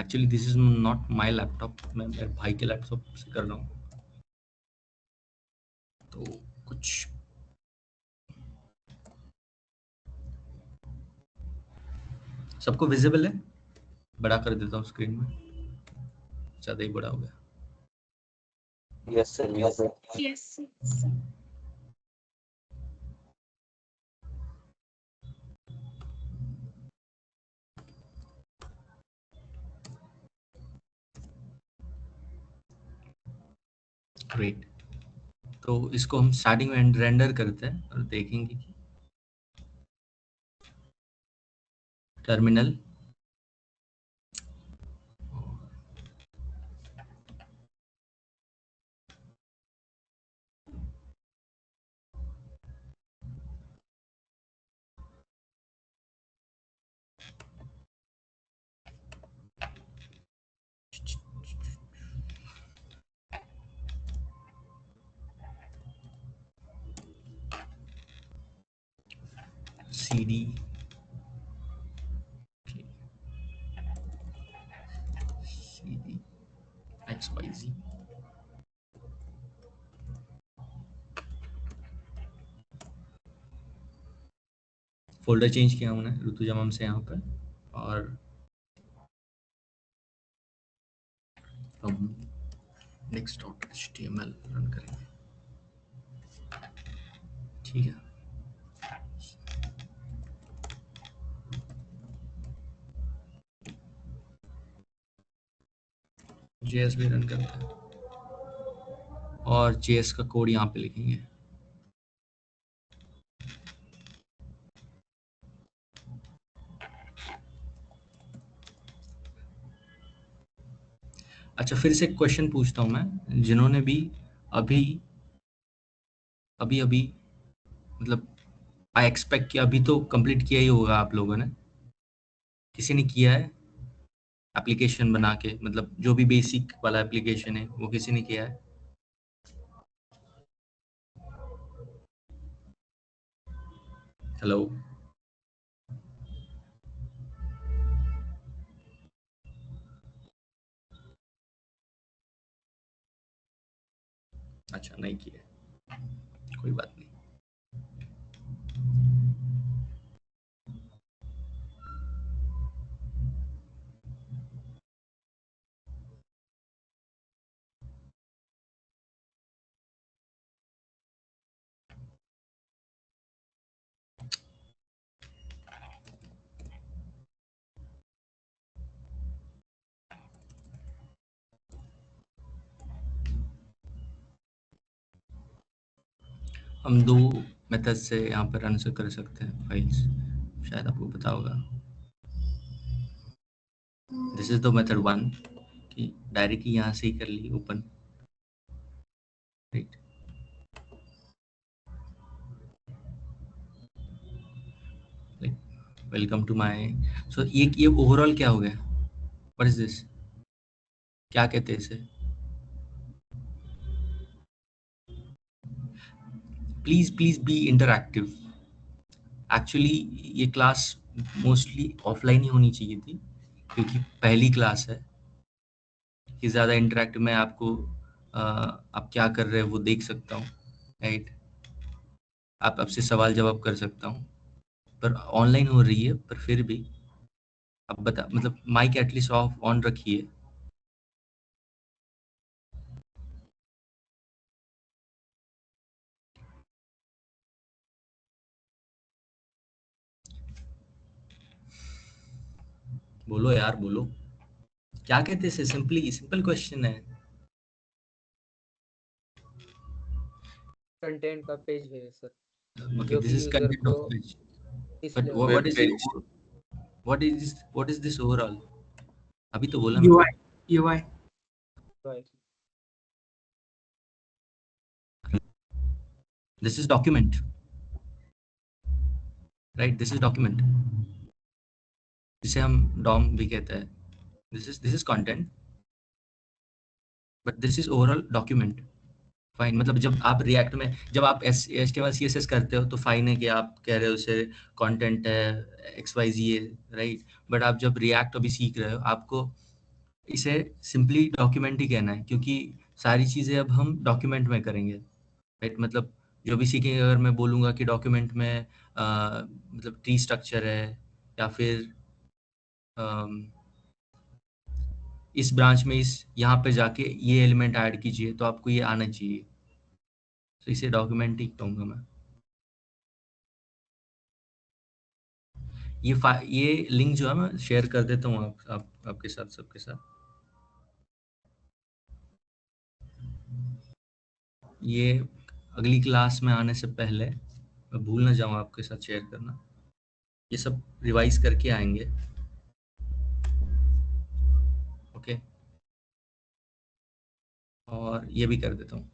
Actually this is not my laptop, मैं मेरे भाई के लैपटॉप से कर रहा हूँ, तो कुछ सबको विजिबल है? बड़ा कर देता हूँ स्क्रीन में, ज्यादा ही बड़ा हो गया। Yes, sir. Yes, sir. Yes. Great. तो इसको हम स्टार्टिंग में रेंडर करते हैं और देखेंगे कि terminal CD CD XYZ folder change किया हमने ऋतुजमम से यहाँ पर, और हम next.html रन करेंगे। ठीक है, JS भी रन करते हैं और JS का कोड यहाँ पे लिखेंगे। अच्छा, फिर से एक क्वेश्चन पूछता हूँ मैं, जिन्होंने भी अभी अभी अभी मतलब आई एक्सपेक्ट कि अभी तो कंप्लीट किया ही होगा आप लोगों ने, किसी ने किया है एप्लीकेशन बना के, मतलब जो भी बेसिक वाला एप्लीकेशन है वो किसी ने किया है? हेलो? अच्छा, नहीं किया, कोई बात नहीं। हम दो मेथड से यहाँ पर रन से कर सकते हैं फाइल्स, शायद आपको पता होगा। दिस इज द मेथड 1 कि डायरेक्टली यहाँ से ही कर ली open, right. Welcome to my, so ये ओवरऑल क्या हो गया, व्हाट इज दिस, क्या कहते हैं इसे, please please be interactive. Actually ये क्लास मोस्टली ऑफलाइन ही होनी चाहिए थी क्योंकि पहली क्लास है कि ज़्यादा इंटरैक्टिव मैं आपको आप क्या कर रहे हैं वो देख सकता हूँ, राइट। आप आपसे सवाल जवाब कर सकता हूँ, पर ऑनलाइन हो रही है, पर फिर भी अब बता, मतलब माइक एटलीस्ट ऑफ ऑन रखिए। बोलो यार बोलो, क्या कहते हैं, सिंपली सिंपल क्वेश्चन है। कंटेंट का पेज है सर, ओके, जो दिस कि इज यूजर कंटेंट को of page, but display what होगा। Is what is this overall, अभी तो बोला मैंने। UI UI this is document, right, this is document जिसे हम डॉम भी कहते हैं। This is content, but this is overall document. Fine, मतलब जब आप रिएक्ट में, जब आप HTML CSS करते हो तो फाइन है कि आप कह रहे हो उसे कंटेंट है XYZ है, राइट। बट आप जब रिएक्ट अभी सीख रहे हो, आपको इसे सिंपली डॉक्यूमेंट ही कहना है क्योंकि सारी चीज़ें अब हम डॉक्यूमेंट में करेंगे, राइट। मतलब जो भी सीखेंगे, अगर मैं बोलूँगा कि डॉक्यूमेंट में मतलब ट्री स्ट्रक्चर है या फिर अम, इस ब्रांच में इस यहाँ पे जाके ये एलिमेंट ऐड कीजिए, तो आपको ये आना चाहिए, तो इसे डॉक्यूमेंट ही कहूँगा मैं। ये लिंक जो है मैं शेयर कर देता हूँ आपके साथ, सबके साथ। ये अगली क्लास में आने से पहले मैं भूल ना जाऊँ आपके साथ शेयर करना, ये सब रिवाइज करके आएंगे, ओके। और ये भी कर देता हूँ।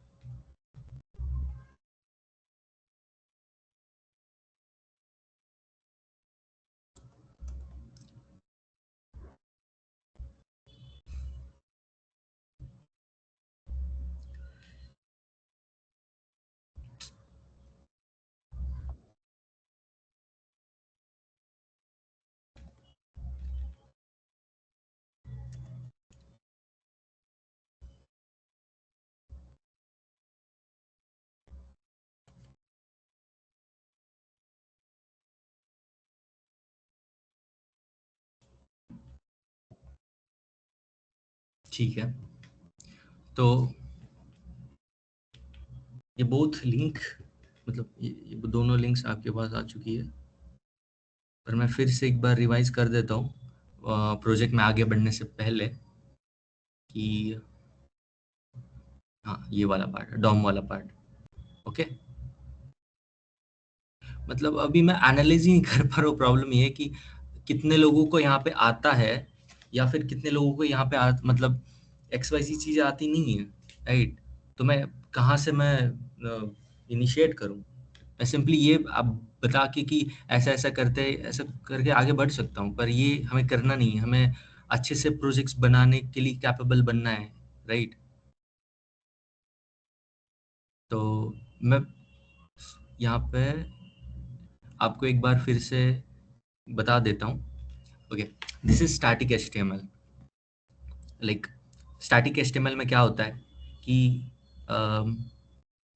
ठीक है, तो ये बोथ लिंक, मतलब ये दोनों लिंक्स आपके पास आ चुकी है, पर मैं फिर से एक बार रिवाइज कर देता हूँ प्रोजेक्ट में आगे बढ़ने से पहले कि हाँ, ये वाला पार्ट, डॉम वाला पार्ट, ओके। मतलब अभी मैं एनालाइज ही नहीं कर पा रहा हूँ, प्रॉब्लम ये है कि कितने लोगों को यहाँ पे आता है या फिर कितने लोगों को यहाँ पे मतलब XYZ चीज़ें आती नहीं है, राइट। तो मैं कहाँ से मैं इनिशिएट करूँ, मैं सिंपली ये आप बता कि ऐसा ऐसा करते ऐसा करके आगे बढ़ सकता हूँ, पर ये हमें करना नहीं है, हमें अच्छे से प्रोजेक्ट्स बनाने के लिए कैपेबल बनना है, राइट। तो मैं यहाँ पे आपको एक बार फिर से बता देता हूँ, okay. This is static HTML। Like static HTML में क्या होता है कि अम,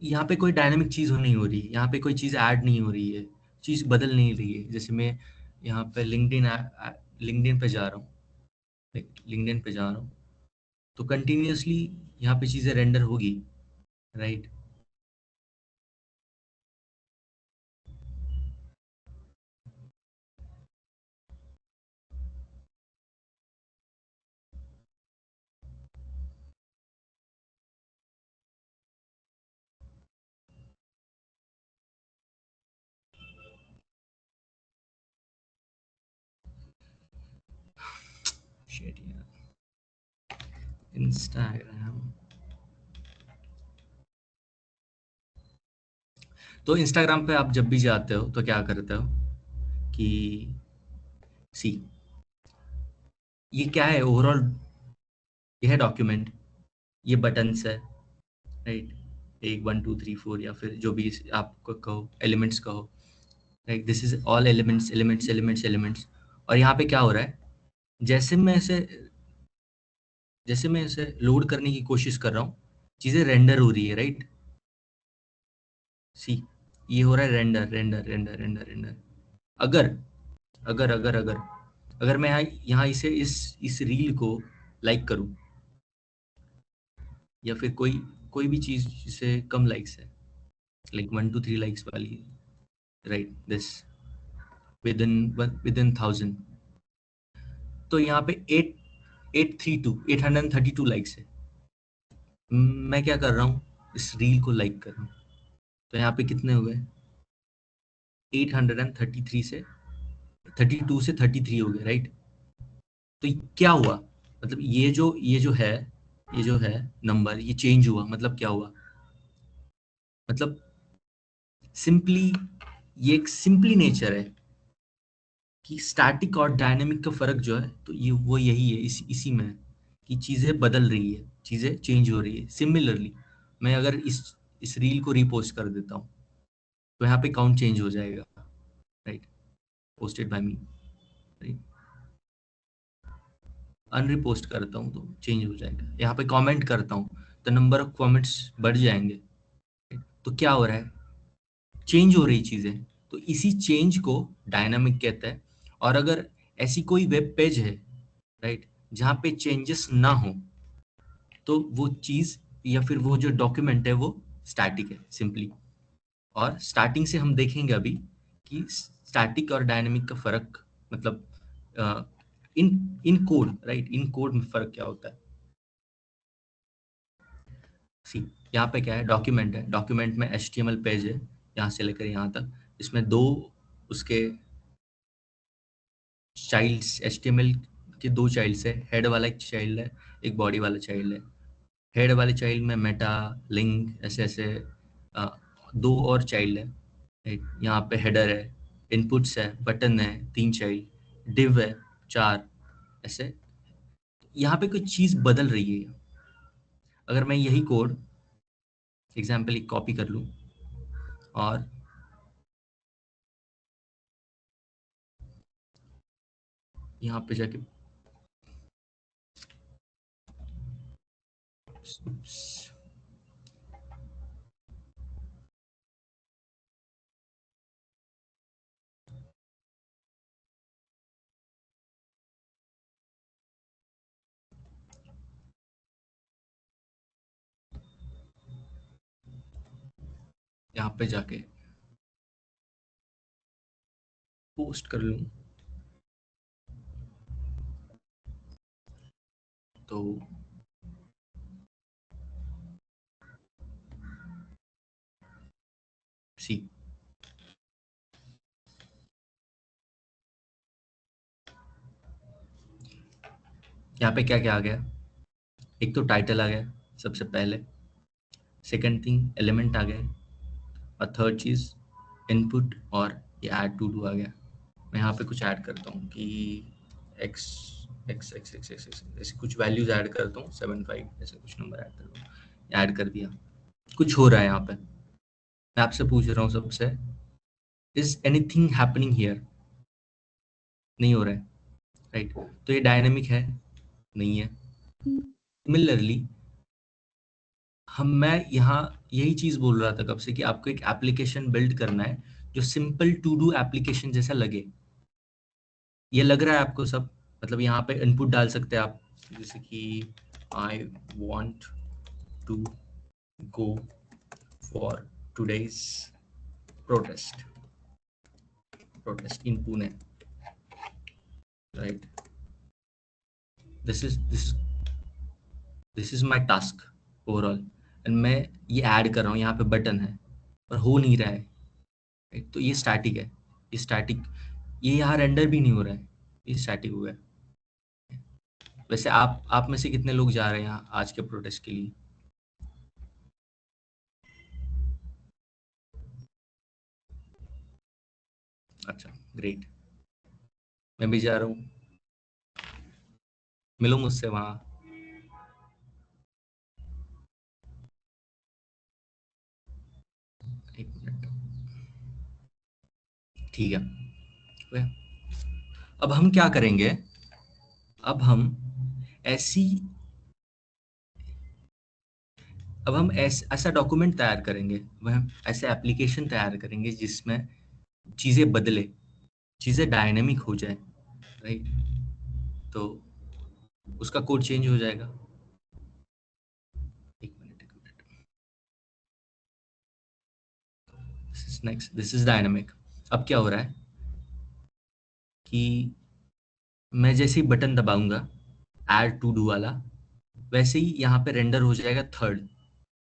यहाँ पे कोई डायनामिक चीज़ नहीं हो रही, यहाँ पे कोई चीज़ ऐड नहीं हो रही है, चीज़ बदल नहीं रही है। जैसे मैं यहाँ पे लिंक्डइन पे जा रहा हूँ, लिंक्डइन पे जा रहा हूँ, तो कंटिन्यूअसली यहाँ पे चीज़ें रेंडर होगी, राइट। शिट इंस्टाग्राम, तो इंस्टाग्राम पे आप जब भी जाते हो तो क्या करते हो कि सी, ये क्या है ओवरऑल, ये है डॉक्यूमेंट, ये बटन्स है, राइट, 1 1 2 3 4 या फिर जो भी आपको कहो, एलिमेंट्स कहो, right, this is all elements elements elements elements. और यहाँ पे क्या हो रहा है, जैसे मैं इसे लोड करने की कोशिश कर रहा हूँ, चीजें रेंडर हो रही है, राइट। सी, ये हो रहा है render render render render render. अगर अगर अगर अगर अगर मैं यहाँ इसे इस रील को लाइक करूँ, या फिर कोई भी चीज जिसे कम लाइक्स है, लाइक 1 2 3 लाइक्स वाली, राइट, दिस विद इन 1000, तो यहाँ पे 832 लाइक्स है। मैं क्या कर रहा हूँ, इस रील को लाइक कर रहा हूँ, तो यहाँ पे कितने हुए, 833 से 32 से 33 हो गए, राइट। तो क्या हुआ, मतलब ये जो है नंबर, ये चेंज हुआ, मतलब क्या हुआ, मतलब सिंपली, ये एक सिंपली नेचर है कि स्टैटिक और डायनेमिक का फर्क जो है, तो ये वो यही है, इसी में है कि चीजें बदल रही है, चीजें चेंज हो रही है। सिमिलरली मैं अगर इस रील को रीपोस्ट कर देता हूँ तो यहाँ पे काउंट चेंज हो जाएगा, right, posted by me, right. Unrepost करता हूँ तो चेंज हो जाएगा। यहाँ पे कमेंट करता हूँ तो नंबर ऑफ कमेंट्स बढ़ जाएंगे, right? तो क्या हो रहा है, चेंज हो रही चीजें, तो इसी चेंज को डायनामिक कहते हैं। और अगर ऐसी कोई वेब पेज है, राइट, जहाँ पे चेंजेस ना हो, तो वो चीज या फिर वो जो डॉक्यूमेंट है वो स्टैटिक है, सिंपली। और स्टार्टिंग से हम देखेंगे अभी कि स्टैटिक और डायनेमिक का फर्क, मतलब इन कोड, राइट, इन कोड में फर्क क्या होता है। सी, यहाँ पे क्या है, डॉक्यूमेंट है, डॉक्यूमेंट में HTML पेज है यहाँ से लेकर यहाँ तक, इसमें 2 उसके चाइल्ड्स, HTML के 2 चाइल्ड्स है, हेड वाला एक चाइल्ड है, एक बॉडी वाला चाइल्ड है। हेड वाले चाइल्ड में मेटा, लिंक, ऐसे ऐसे 2 और चाइल्ड है, राइट। यहाँ पे हेडर है, इनपुट्स है, बटन है, 3 चाइल्ड, डिव है 4, ऐसे। यहाँ पे कोई चीज बदल रही है। अगर मैं यही कोड एग्जाम्पल एक कॉपी कर लूँ और यहाँ पे जाके यहाँ पे जाके पोस्ट कर लूँ तो सी, यहाँ पे क्या क्या आ गया, एक तो टाइटल आ गया सबसे पहले, सेकंड थिंग एलिमेंट आ गए, और थर्ड चीज इनपुट, और ये ऐड टू डू आ गया। मैं यहाँ पे कुछ ऐड करता हूँ कि x x x x x x ऐसे कुछ वैल्यूज ऐड करता हूँ, 75 ऐसे कुछ नंबर ऐड करता हूँ, ऐड कर दिया। कुछ हो रहा है यहाँ पे, मैं आपसे पूछ रहा हूँ सबसे, इज एनीथिंग हैपनिंग हियर, नहीं हो रहा है, राइट। तो ये डायनेमिक है, नहीं है। सिमिलरली मैं यहाँ यही चीज बोल रहा था कब से कि आपको एक एप्लीकेशन बिल्ड करना है जो सिंपल टू डू एप्लीकेशन जैसा लगे। ये लग रहा है आपको सब, मतलब यहाँ पे इनपुट डाल सकते हैं आप, जैसे कि I want to go for today's protest in Pune, right. This is my task overall, and मैं ये ऐड कर रहा हूँ, यहाँ पे बटन है पर हो नहीं रहा है, right? तो ये स्टैटिक है, ये स्टैटिक, ये यहाँ रेंडर भी नहीं हो रहा है, ये स्टैटिक हो गया। वैसे आप में से कितने लोग जा रहे हैं यहाँ आज के प्रोटेस्ट के लिए? अच्छा, ग्रेट। मैं भी जा रहा हूँ, मिलो मुझसे वहाँ। एक मिनट, ठीक है। ओके। अब हम क्या करेंगे, अब हम ऐसी अब हम ऐसा डॉक्यूमेंट तैयार करेंगे, वह ऐसे एप्लीकेशन तैयार करेंगे जिसमें चीजें बदले, चीजें डायनेमिक हो जाए, राइट? तो उसका कोड चेंज हो जाएगा। एक मिनट। This is dynamic. अब क्या हो रहा है कि मैं जैसे ही बटन दबाऊंगा ऐड टू डू वाला, वैसे ही यहाँ पे रेंडर हो जाएगा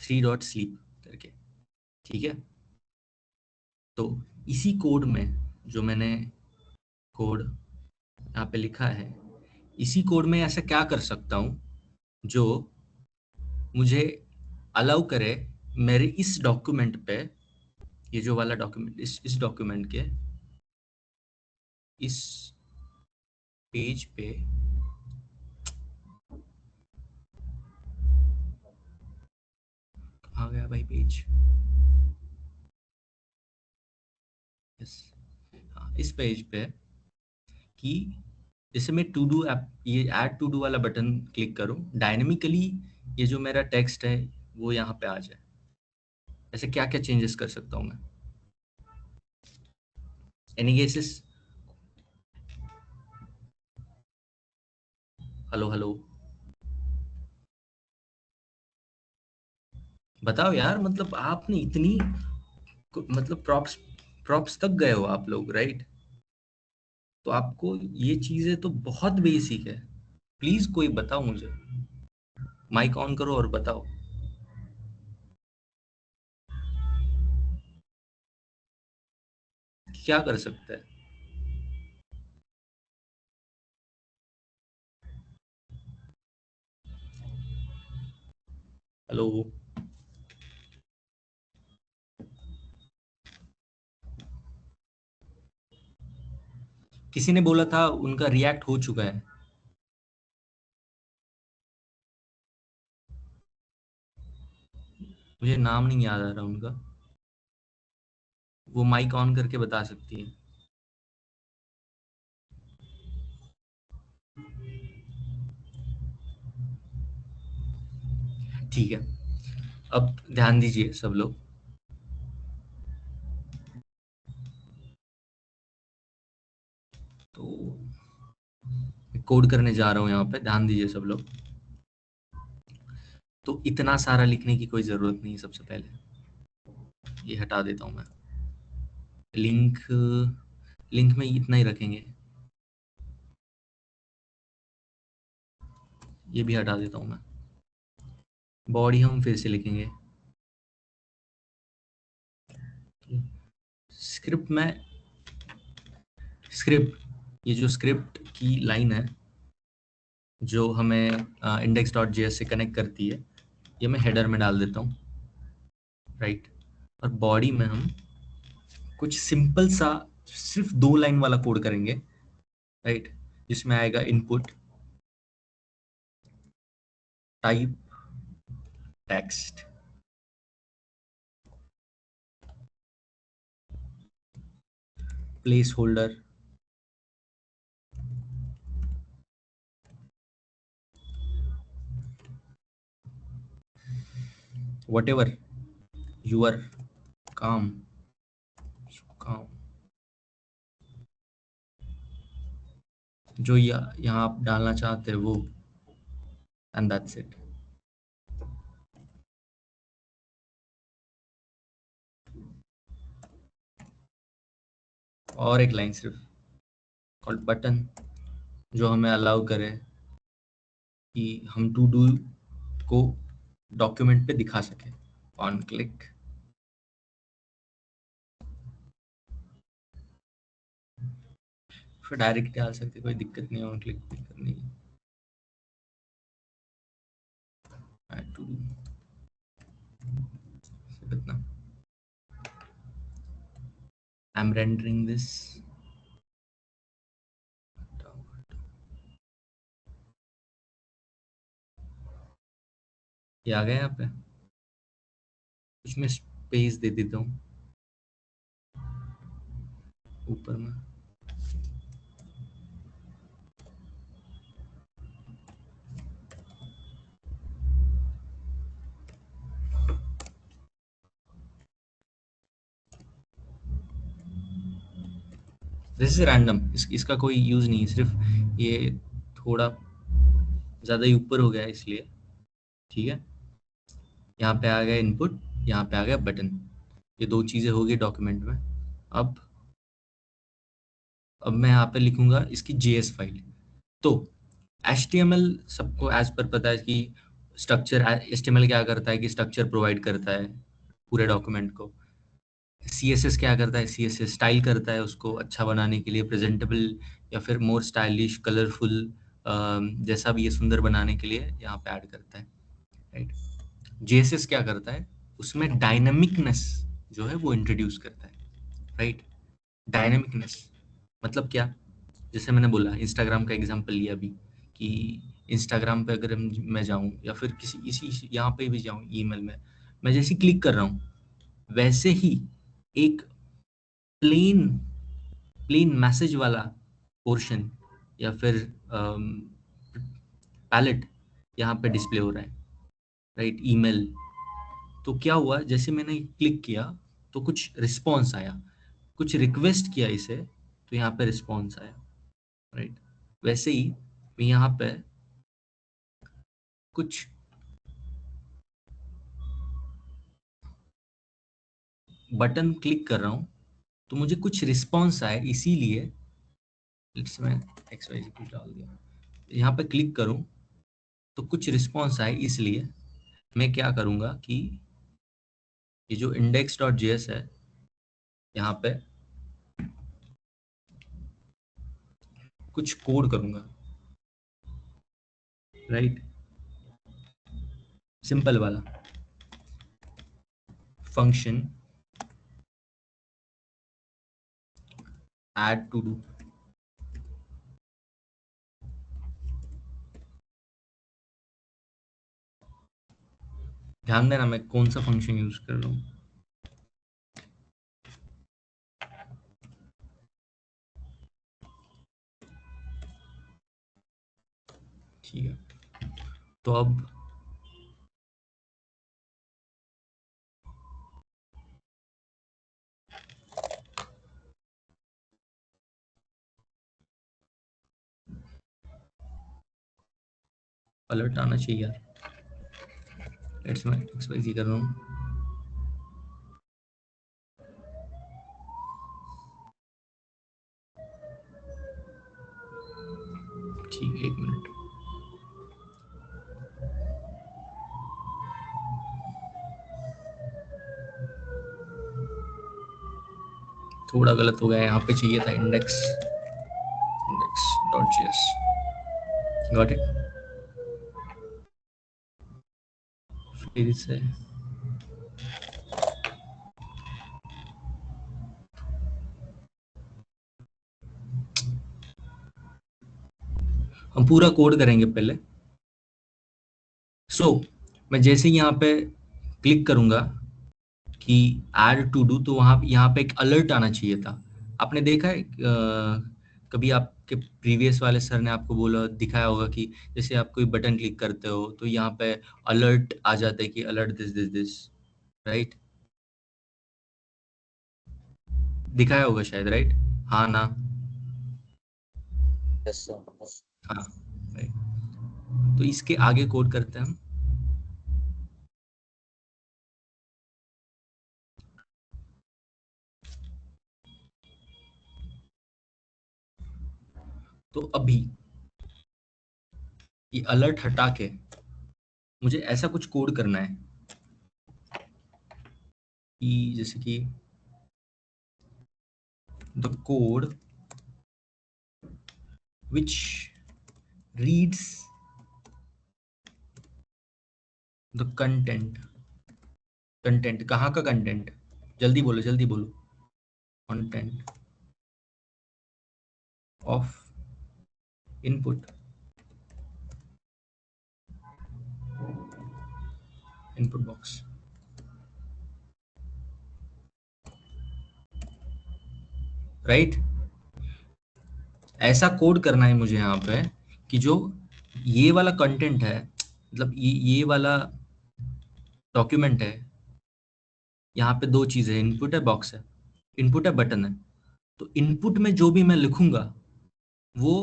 थ्री डॉट स्लीप करके, ठीक है? तो इसी कोड में, जो मैंने कोड यहाँ पे लिखा है, इसी कोड में ऐसा क्या कर सकता हूँ जो मुझे अलाउ करे मेरे इस डॉक्यूमेंट पे, ये जो वाला डॉक्यूमेंट, इस डॉक्यूमेंट के इस पेज पे कहाँ गया भाई पेज? यस, हाँ, इस पेज पे कि जैसे मैं टू डू ऐप, ये ऐड टू डू वाला बटन क्लिक करूं, डायनेमिकली ये जो मेरा टेक्स्ट है वो यहाँ पे आ जाए। ऐसे क्या क्या चेंजेस कर सकता हूँ मैं? Any guesses? हेलो हेलो, बताओ यार। मतलब आपने इतनी, मतलब प्रॉप्स तक गए हो आप लोग, राइट? तो आपको ये चीजें तो बहुत बेसिक है। प्लीज कोई बताओ मुझे, माइक ऑन करो और बताओ। क्या कर सकते हैं? हेलो, किसी ने बोला था उनका रिएक्ट हो चुका है। मुझे नाम नहीं याद आ रहा उनका, वो माइक ऑन करके बता सकती है। ठीक है, अब ध्यान दीजिए सब लोग। तो कोड करने जा रहा हूँ यहाँ पे, ध्यान दीजिए सब लोग। तो इतना सारा लिखने की कोई जरूरत नहीं है। सबसे पहले ये हटा देता हूँ मैं, लिंक में इतना ही रखेंगे। ये भी हटा देता हूँ मैं। बॉडी हम फिर से लिखेंगे। स्क्रिप्ट में, ये जो स्क्रिप्ट की लाइन है जो हमें index.js से कनेक्ट करती है, ये मैं हेडर में डाल देता हूँ, राइट? और बॉडी में हम कुछ सिंपल सा सिर्फ 2 लाइन वाला कोड करेंगे, राइट? जिसमें आएगा input type text, place holder, whatever your काम जो यहाँ आप डालना चाहते हैं वो, एंड दैट्स इट। और एक लाइन सिर्फ कॉल्ड बटन, जो हमें अलाउ करे कि हम टू डू को डॉक्यूमेंट पे दिखा सके ऑन क्लिक। फिर डायरेक्ट डाल सकते, कोई दिक्कत नहीं, ऑन क्लिक करनी। add to do कितना I'm rendering this. ये आ गया यहाँ पे, कुछ मैं स्पेस दे देता हूँ ऊपर में। दिस इज रैंडम, इसका कोई यूज नहीं है, सिर्फ ये थोड़ा ज्यादा ही ऊपर हो गया है इसलिए। ठीक है, यहाँ पे आ गया इनपुट, यहाँ पे आ गया बटन, ये दो चीजें हो गई डॉक्यूमेंट में। अब मैं यहाँ पे लिखूंगा इसकी JS फाइल। तो HTML सबको एज पर पता है कि स्ट्रक्चर, HTML क्या करता है कि स्ट्रक्चर प्रोवाइड करता है पूरे डॉक्यूमेंट को। CSS क्या करता है, CSS स्टाइल करता है उसको अच्छा बनाने के लिए, प्रेजेंटेबल या फिर मोर स्टाइलिश, कलरफुल, जैसा भी ये सुंदर बनाने के लिए यहाँ पे ऐड करता है, राइट। JSS क्या करता है, उसमें डायनेमिकनेस जो है वो इंट्रोड्यूस करता है, राइट। डायनेमिकनेस मतलब क्या, जैसे मैंने बोला इंस्टाग्राम का एग्जांपल लिया अभी, कि इंस्टाग्राम पे अगर मैं जाऊं या फिर किसी इसी यहाँ पे भी जाऊं, ईमेल में मैं जैसे क्लिक कर रहा हूँ, वैसे ही एक प्लेन मैसेज वाला पोर्शन या फिर पैलेट यहाँ पे डिस्प्ले हो रहा है, राइट, ईमेल। तो क्या हुआ, जैसे मैंने क्लिक किया तो कुछ रिस्पॉन्स आया, कुछ रिक्वेस्ट किया इसे तो यहाँ पे रिस्पॉन्स आया, राइट। वैसे ही मैं यहाँ पे कुछ बटन क्लिक कर रहा हूँ तो मुझे कुछ रिस्पॉन्स आए, इसीलिए मैं XYZ कुछ डाल दिया, यहाँ पे क्लिक करूँ तो कुछ रिस्पॉन्स आए, इसलिए मैं क्या करूँगा कि ये जो index.js है यहाँ पे कुछ कोड करूँगा, राइट, सिंपल वाला फंक्शन add to do। ध्यान देना मैं कौन सा फंक्शन यूज कर रहा हूँ। ठीक है, तो अब अलर्ट आना चाहिए यार। लेट्स मैं XYZ कर रहा हूँ। ठीक है, 1 मिनट। थोड़ा गलत हो गया, यहाँ पे चाहिए था index.js। Got it. फिर से हम पूरा कोड करेंगे पहले। मैं जैसे यहाँ पे क्लिक करूंगा कि ऐड टू डू, तो वहां यहाँ पे एक अलर्ट आना चाहिए था। आपने देखा है कभी आपके प्रीवियस वाले सर ने आपको बोला, दिखाया होगा कि जैसे आप कोई बटन क्लिक करते हो तो यहाँ पे अलर्ट आ जाता है कि alert this this this, right, दिखाया होगा शायद, राइट, हाँ ना, हाँ, राइट। तो इसके आगे कोड करते हैं हम। तो अभी ये अलर्ट हटा के मुझे ऐसा कुछ कोड करना है कि जैसे कि the code which reads the content, content कहाँ का कंटेंट, जल्दी बोलो जल्दी बोलो, content of input, input box, right. ऐसा कोड करना है मुझे यहाँ पे कि जो ये वाला कंटेंट है, मतलब ये वाला डॉक्यूमेंट है, यहाँ पे दो चीजें, इनपुट है बॉक्स है, इनपुट है बटन है, तो इनपुट में जो भी मैं लिखूंगा वो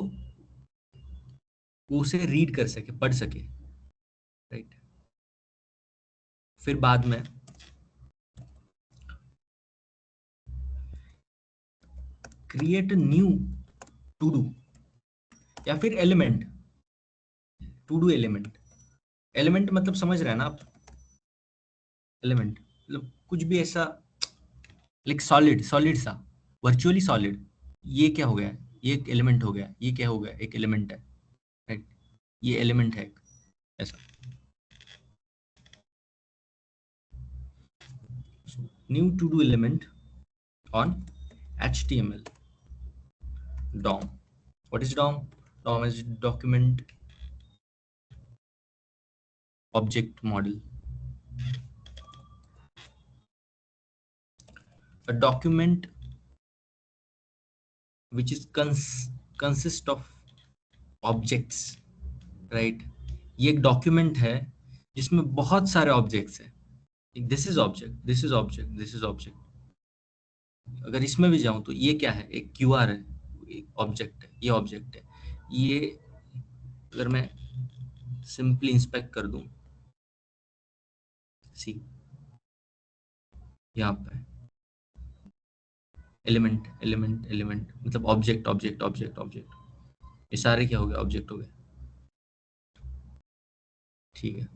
उसे रीड कर सके, पढ़ सके, राइट। फिर बाद में क्रिएट न्यू टू डू या फिर element, to do element, element मतलब समझ रहे हैं ना आप, एलिमेंट मतलब कुछ भी ऐसा लाइक सॉलिड, सॉलिड सा, वर्चुअली सॉलिड। ये क्या हो गया, ये एक एलिमेंट हो गया, ये क्या हो गया, एक एलिमेंट है, राइट। ये एलिमेंट है ऐसा। New to do element on HTML DOM. What is DOM? DOM is document object model. A document which is consist of objects, right? ये एक डॉक्यूमेंट है जिसमें बहुत सारे ऑब्जेक्ट्स हैं। This is object, this is object, this is object. अगर इसमें भी जाऊं तो ये क्या है, एक QR है, एक ऑब्जेक्ट है, ये ऑब्जेक्ट है। ये अगर मैं सिंपली इंस्पेक्ट कर दूं, सी यहाँ पे एलिमेंट एलिमेंट एलिमेंट मतलब ऑब्जेक्ट ऑब्जेक्ट ऑब्जेक्ट ऑब्जेक्ट, ये सारे क्या हो गए, ऑब्जेक्ट हो गए, ठीक है।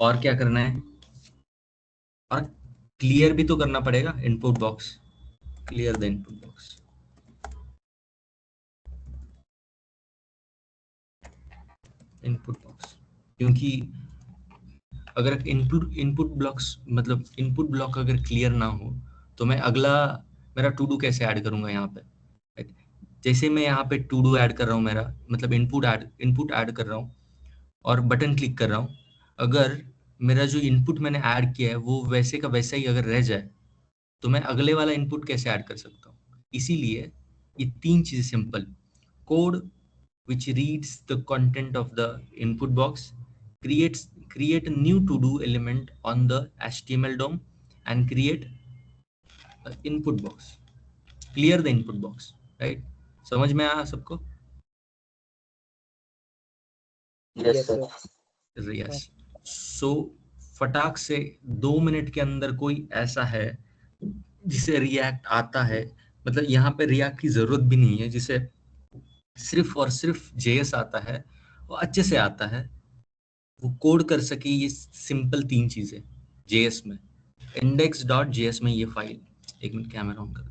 और क्या करना है, और क्लियर भी तो करना पड़ेगा input box, clear the input box. Input box, क्योंकि अगर इनपुट ब्लॉक्स मतलब इनपुट ब्लॉक अगर क्लियर ना हो तो मैं अगला मेरा टू डू कैसे ऐड करूंगा यहाँ पे, right? जैसे मैं यहाँ पे टू डू ऐड कर रहा हूँ, मेरा मतलब इनपुट ऐड कर रहा हूँ और बटन क्लिक कर रहा हूँ, अगर मेरा जो इनपुट मैंने ऐड किया है वो वैसे का वैसा ही अगर रह जाए तो मैं अगले वाला इनपुट कैसे ऐड कर सकता हूँ। इसीलिए ये तीन चीजें simple, code which reads the content of the input box, create a new to do element on the HTML DOM and create an input box, clear the input box, right? समझ में आया सबको? Yes, sir. Yes. So फटाक से 2 minute के अंदर कोई ऐसा है जिसे रिएक्ट आता है, मतलब यहाँ पे रिएक्ट की जरूरत भी नहीं है, जिसे सिर्फ और सिर्फ JS आता है, वो अच्छे से आता है, वो कोड कर सके ये सिंपल तीन चीजें JS में, index.js में ये फाइल, एक मिनट कैमरा ऑन कर दो,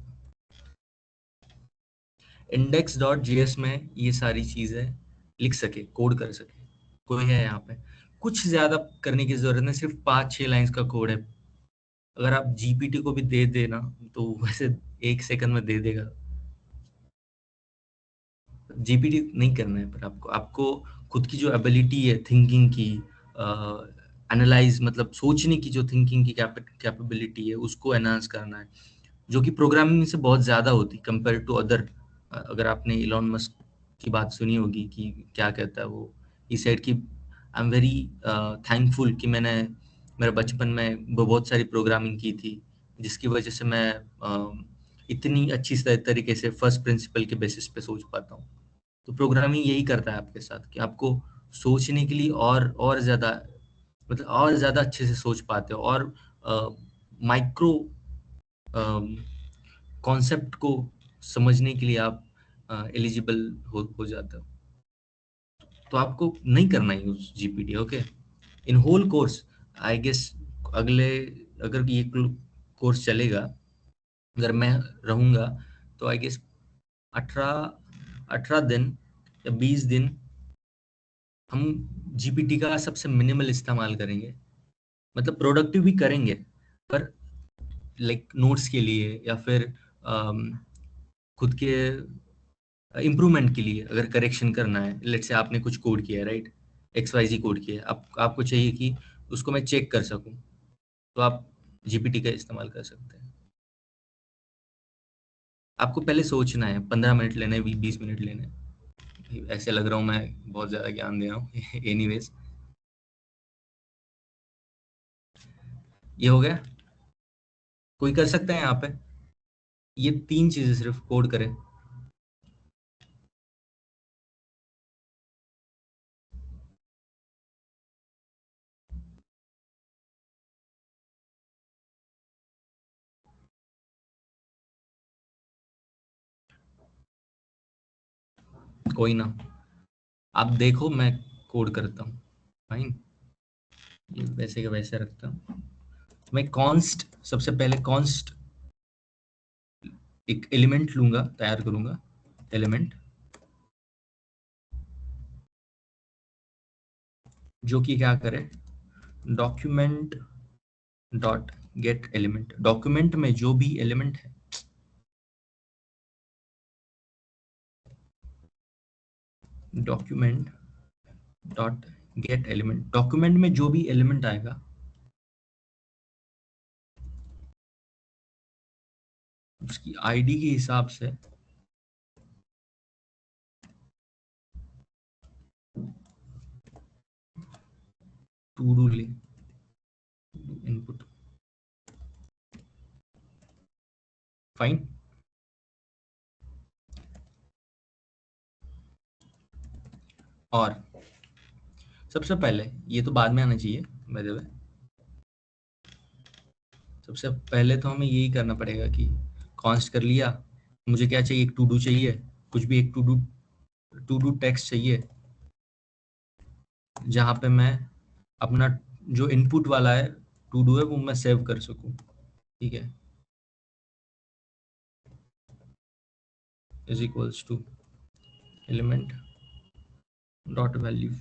index.js में ये सारी चीजें लिख सके, कोड कर सके। कोई है यहाँ पे, कुछ ज्यादा करने की जरूरत नहीं, सिर्फ 5-6 लाइंस का कोड है। अगर आप GPT को भी दे देना तो वैसे 1 सेकंड में दे देगा। GPT नहीं करना है, पर आपको खुद की जो एबिलिटी है थिंकिंग की, एनालाइज मतलब सोचने की जो थिंकिंग की कैपेबिलिटी है उसको एनहांस करना है, जो कि प्रोग्रामिंग से बहुत ज़्यादा होती कंपेयर टू अदर। अगर आपने इलॉन मस्क की बात सुनी होगी कि क्या कहता है वो, ही सेड कि आई एम वेरी थैंकफुल कि मैंने मेरे बचपन में बहुत सारी प्रोग्रामिंग की थी, जिसकी वजह से मैं इतनी अच्छी तरीके से फर्स्ट प्रिंसिपल के बेसिस पे सोच पाता हूँ। तो प्रोग्रामिंग यही करता है आपके साथ कि आपको सोचने के लिए और ज़्यादा मतलब और ज़्यादा अच्छे से सोच पाते हो, और माइक्रो कॉन्सेप्ट को समझने के लिए आप एलिजिबल हो जाते हो। तो आपको नहीं करना use GPT, okay. In whole course I guess अगले, अगर ये कोर्स चलेगा, अगर मैं रहूँगा तो आई गेस 18 दिन या 20 दिन हम जीपीटी का सबसे मिनिमल इस्तेमाल करेंगे, मतलब प्रोडक्टिव भी करेंगे, पर लाइक नोट्स के लिए या फिर खुद के इम्प्रूवमेंट के लिए, अगर करेक्शन करना है, लेट्स से आपने कुछ कोड किया है, राइट, XYZ कोड किया है, आपको चाहिए कि उसको मैं चेक कर सकूं, तो आप जीपीटी का इस्तेमाल कर सकते हैं। आपको पहले सोचना है, 15 मिनट लेने, 20 मिनट लेने। ऐसे लग रहा हूँ मैं बहुत ज्यादा ज्ञान दे रहा हूँ। एनीवेज, ये हो गया। कोई कर सकता है यहाँ पे? ये 3 चीजें सिर्फ कोड करें। कोई ना, आप देखो, मैं कोड करता हूँ। फाइन, ये वैसे का वैसे रखता हूँ। मैं कॉन्स्ट, सबसे पहले कॉन्स्ट एक एलिमेंट लूंगा, तैयार करूंगा एलिमेंट, जो कि क्या करे, document dot get element. Document में जो भी एलिमेंट है, document dot get element, document में जो भी एलिमेंट आएगा उसकी आईडी के हिसाब से टू डू ले इनपुट। फाइन, और सबसे पहले, ये तो बाद में आना चाहिए बाय द वे, सबसे पहले तो हमें यही करना पड़ेगा कि कॉन्स्ट कर लिया, मुझे क्या चाहिए, एक टू डू चाहिए, कुछ भी एक टू डू टेक्स्ट चाहिए, जहां पे मैं अपना जो इनपुट वाला है टू डू है वो मैं सेव कर सकूं। ठीक है, is equals to element dot value,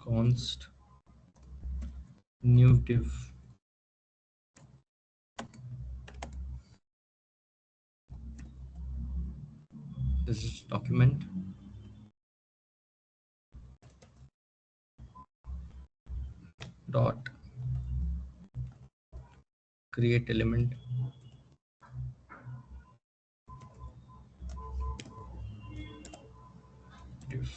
const new div, this is document dot create element div,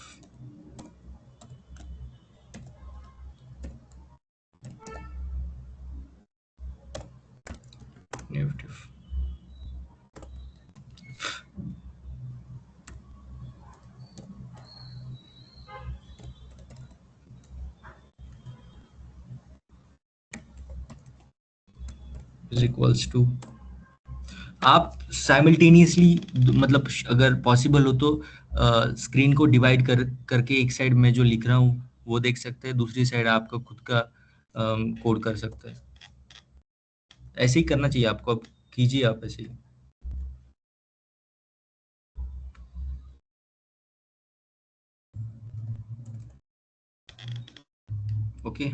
new div। is equals to, आप साइमल्टेनियसली, मतलब अगर पॉसिबल हो तो स्क्रीन को डिवाइड करके एक साइड में जो लिख रहा हूँ वो देख सकते हैं, दूसरी साइड आपका खुद का कोड कर सकते हैं। ऐसे ही करना चाहिए आपको, अब कीजिए आप ऐसे ही। ओके,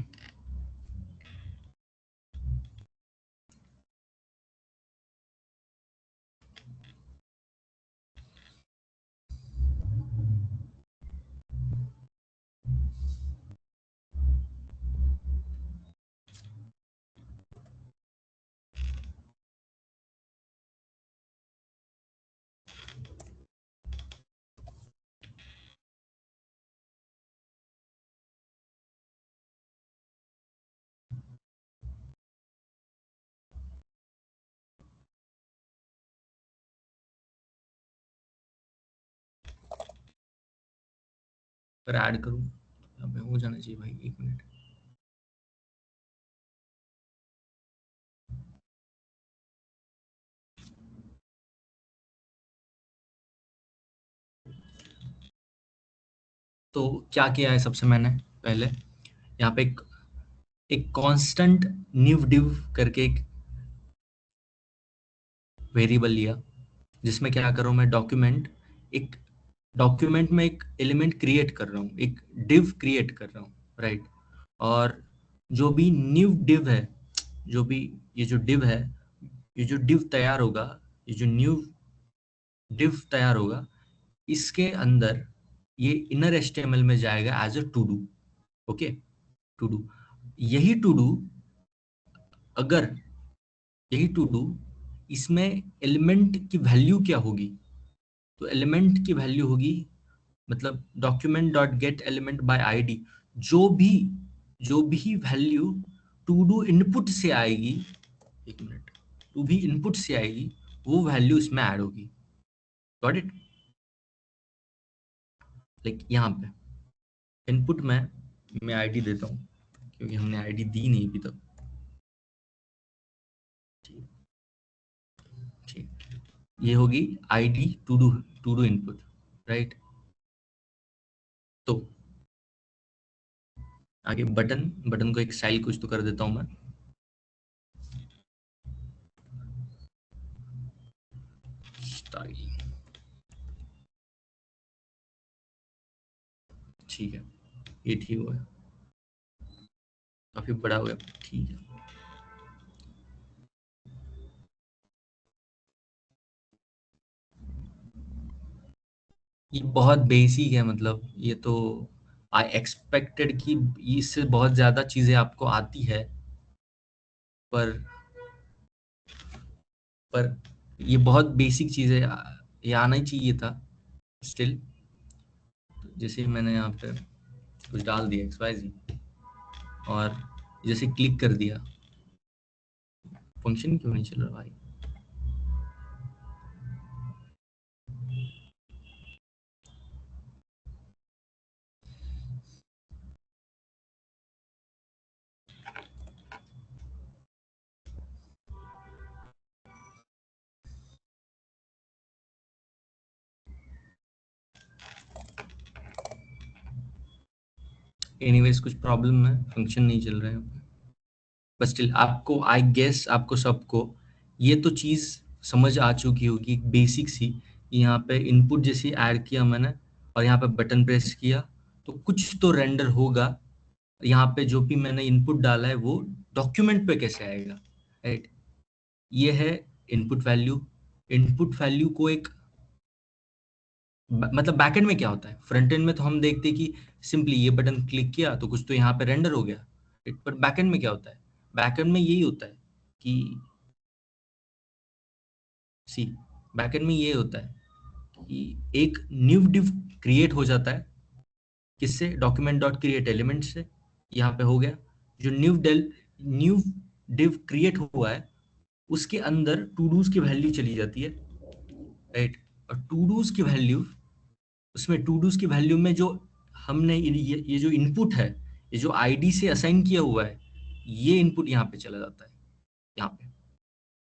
पर ऐड करूँ, यहाँ पे हो जाना चाहिए भाई, 1 मिनट। तो क्या किया है सबसे मैंने, पहले यहाँ पे एक कांस्टेंट न्यू डिव करके एक वेरिएबल लिया, जिसमें क्या कर रहा हूँ मैं, डॉक्यूमेंट में एक एलिमेंट क्रिएट कर रहा हूँ, एक डिव क्रिएट कर रहा हूँ, राइट। और जो भी न्यू डिव है, जो भी ये जो डिव है, ये जो डिव तैयार होगा, ये जो न्यू डिव तैयार होगा, इसके अंदर ये इनर HTML में जाएगा as a to do. Okay, to do, यही टू डू, अगर यही टू डू इसमें एलिमेंट की वैल्यू क्या होगी, तो एलिमेंट की वैल्यू होगी, मतलब document dot get element by ID, जो भी वैल्यू टू डू इनपुट से आएगी, एक मिनट, टू भी इनपुट से आएगी, वो वैल्यू इसमें ऐड होगी। Got it? लाइक यहाँ पे इनपुट में मैं आईडी देता हूँ, क्योंकि हमने आईडी दी नहीं अभी तक। ठीक, ये होगी ID to do input, right. तो आगे बटन को एक स्टाइल कुछ तो कर देता हूं मैं। स्टाइल, ठीक है, ये ठीक हो गया, काफी बड़ा हो गया, ठीक है। ये बहुत बेसिक है, मतलब ये तो आई एक्सपेक्टेड कि इससे बहुत ज्यादा चीजें आपको आती है, पर ये बहुत बेसिक चीजें, ये आना ही चाहिए था स्टिल। जैसे मैंने यहाँ पे कुछ डाल दिया XYZ और जैसे क्लिक कर दिया, फंक्शन क्यों नहीं चल रहा भाई? एनीवेज कुछ प्रॉब्लम है, फंक्शन नहीं चल रहे हैं, बट स्टिल आपको, आई गेस आपको सबको ये तो चीज समझ आ चुकी होगी, बेसिक सी। यहाँ पे इनपुट जैसे ऐड किया मैंने और यहाँ पे बटन प्रेस किया तो कुछ तो रेंडर होगा। यहाँ पे जो भी मैंने इनपुट डाला है वो डॉक्यूमेंट पे कैसे आएगा, राइट। ये है इनपुट वैल्यू को एक मतलब बैकएंड में क्या होता है, फ्रंट एंड में तो हम देखते हैं कि सिंपली ये बटन क्लिक किया तो कुछ तो यहाँ पे रेंडर हो गया, पर बैकएंड में क्या होता है, बैकएंड में यही होता है कि बैकएंड में ये होता है कि एक न्यू डिव क्रिएट हो जाता है, किससे, डॉक्यूमेंट डॉट क्रिएट एलिमेंट से। यहाँ पे हो गया, जो न्यू डिव क्रिएट हुआ है उसके अंदर टू डूज की वैल्यू चली जाती है, राइट। और टू डूज की वैल्यू, उसमें टू डूज की वैल्यू में जो हमने ये जो इनपुट है, ये जो आईडी से असाइन किया हुआ है, ये इनपुट यहाँ पे चला जाता है, यहाँ पे,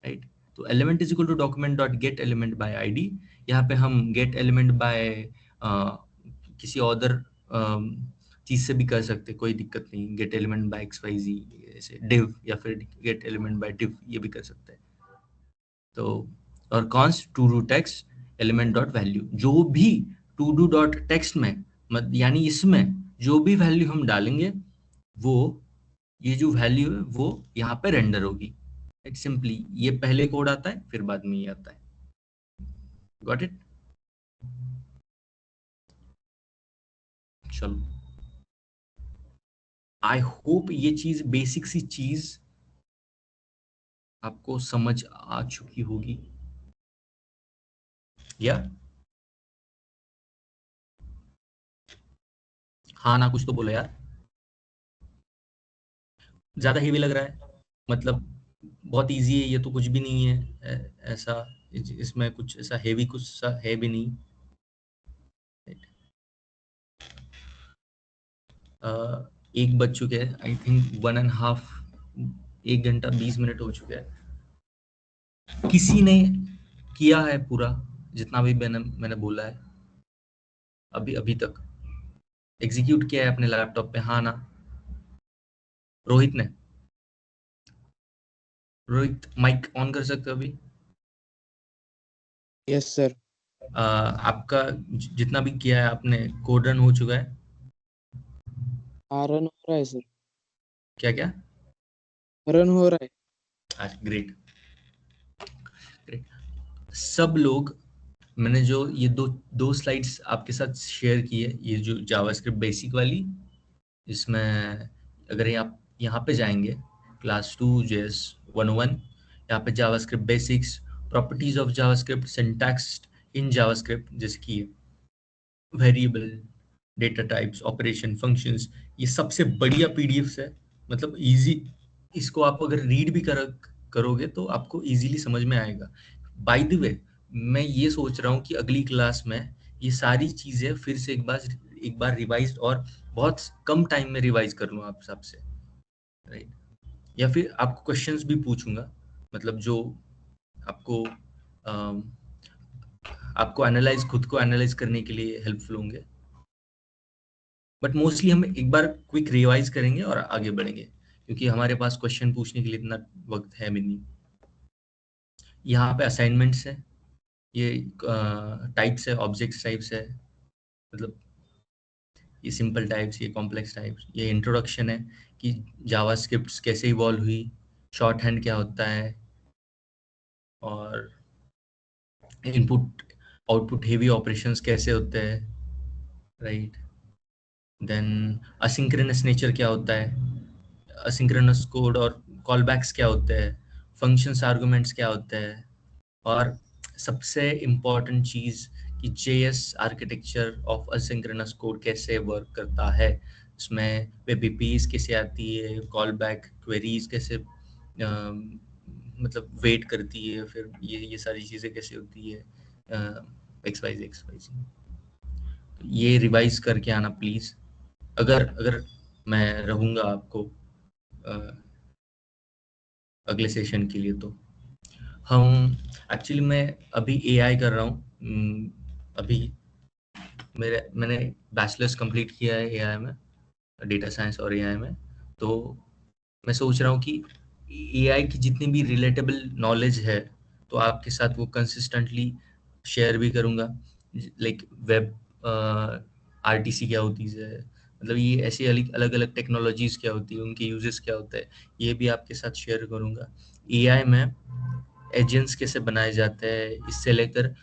राइट। तो element is equal to document dot get element by ID. यहाँ पे हम गेट एलिमेंट बाय किसी अदर चीज से भी कर सकते, कोई दिक्कत नहीं, गेट एलिमेंट बाय XYZ ऐसे डिव, या फिर गेट एलिमेंट बाय डिव, ये भी कर सकते हैं। तो और const to do text element dot value, जो भी टू डू डॉट टेक्स्ट में यानी इसमें जो भी वैल्यू हम डालेंगे वो, ये जो वैल्यू है वो यहाँ पे रेंडर होगी। सिंपली ये पहले कोड आता है फिर बाद में ये आता है। Got it? चलो, आई होप ये चीज, बेसिक सी चीज आपको समझ आ चुकी होगी। या हाँ ना, कुछ तो बोलो यार, ज्यादा हेवी लग रहा है, मतलब बहुत इजी है ये तो, कुछ भी नहीं है ऐसा, इसमें कुछ ऐसा हेवी कुछ सा है भी नहीं। एक बज चुके हैं, आई थिंक 1.5, 1 घंटा 20 मिनट हो चुके हैं। किसी ने किया है पूरा जितना भी मैंने बोला है अभी तक? एग्जीक्यूट किया है अपने लैपटॉप पे, हाँ ना? रोहित ने, रोहित माइक ऑन कर सकते हो अभी? Yes sir. आपका जितना भी किया है आपने, कोड रन हो चुका है? हाँ रन हो रहा है सर, क्या क्या? रन हो रहा है। Great great. सब लोग, मैंने जो ये दो स्लाइड्स आपके साथ शेयर की है, ये जो जावास्क्रिप्ट बेसिक वाली, इसमें अगर ये आप यहाँ पे जाएंगे, क्लास 2 जेएस 101, यहाँ पे JavaScript basics, properties of JavaScript, syntax in JavaScript, जैसे कि variable, data types, operation, functions, ये सबसे बढ़िया पीडीएफ्स है। मतलब इजी, इसको आप अगर रीड भी करोगे तो आपको इजीली समझ में आएगा। बाय द वे, मैं ये सोच रहा हूँ कि अगली क्लास में ये सारी चीजें फिर से एक बार रिवाइज, और बहुत कम टाइम में रिवाइज कर लूँ आप सबसे, राइट? या फिर आपको क्वेश्चंस भी पूछूंगा, मतलब जो आपको खुद को एनालाइज करने के लिए हेल्पफुल होंगे। बट मोस्टली हम एक बार क्विक रिवाइज करेंगे और आगे बढ़ेंगे, क्योंकि हमारे पास क्वेश्चन पूछने के लिए इतना वक्त है भी नहीं। यहाँ पे असाइनमेंट्स है, ये टाइप्स है, ऑब्जेक्ट्स टाइप्स है, मतलब ये सिंपल टाइप्स, ये कॉम्प्लेक्स टाइप्स, ये इंट्रोडक्शन है कि जावास्क्रिप्ट कैसे इवॉल्व हुई, शॉर्ट हैंड क्या होता है, और इनपुट आउटपुट हेवी ऑपरेशंस कैसे होते हैं, राइट? देन असिंक्रोनस नेचर क्या होता है, असिंक्रोनस कोड और कॉलबैक्स क्या होते हैं, फंक्शंस आर्गुमेंट्स क्या होते हैं, और सबसे इम्पॉर्टेंट चीज़ कि JS architecture of asynchronous code कैसे वर्क करता है, उसमें वेब एपीज कैसे आती है, कॉल बैक क्वेरीज कैसे मतलब वेट करती है, फिर ये सारी चीज़ें कैसे होती है, एक्स वाई जी। ये रिवाइज करके आना प्लीज़, अगर मैं रहूँगा आपको अगले सेशन के लिए। तो हम एक्चुअली, मैं अभी एआई कर रहा हूँ, अभी मैंने बैचलर्स कंप्लीट किया है एआई में, डेटा साइंस और एआई में। तो मैं सोच रहा हूँ कि एआई की जितनी भी रिलेटेबल नॉलेज है तो आपके साथ वो कंसिस्टेंटली शेयर भी करूँगा, लाइक वेब आरटीसी क्या होती है, मतलब ये ऐसी अलग अलग टेक्नोलॉजीज क्या होती है, उनके यूजेस क्या होता है, ये भी आपके साथ शेयर करूँगा। एआई में एजेंट्स कैसे बनाए जाते हैं, इससे लेकर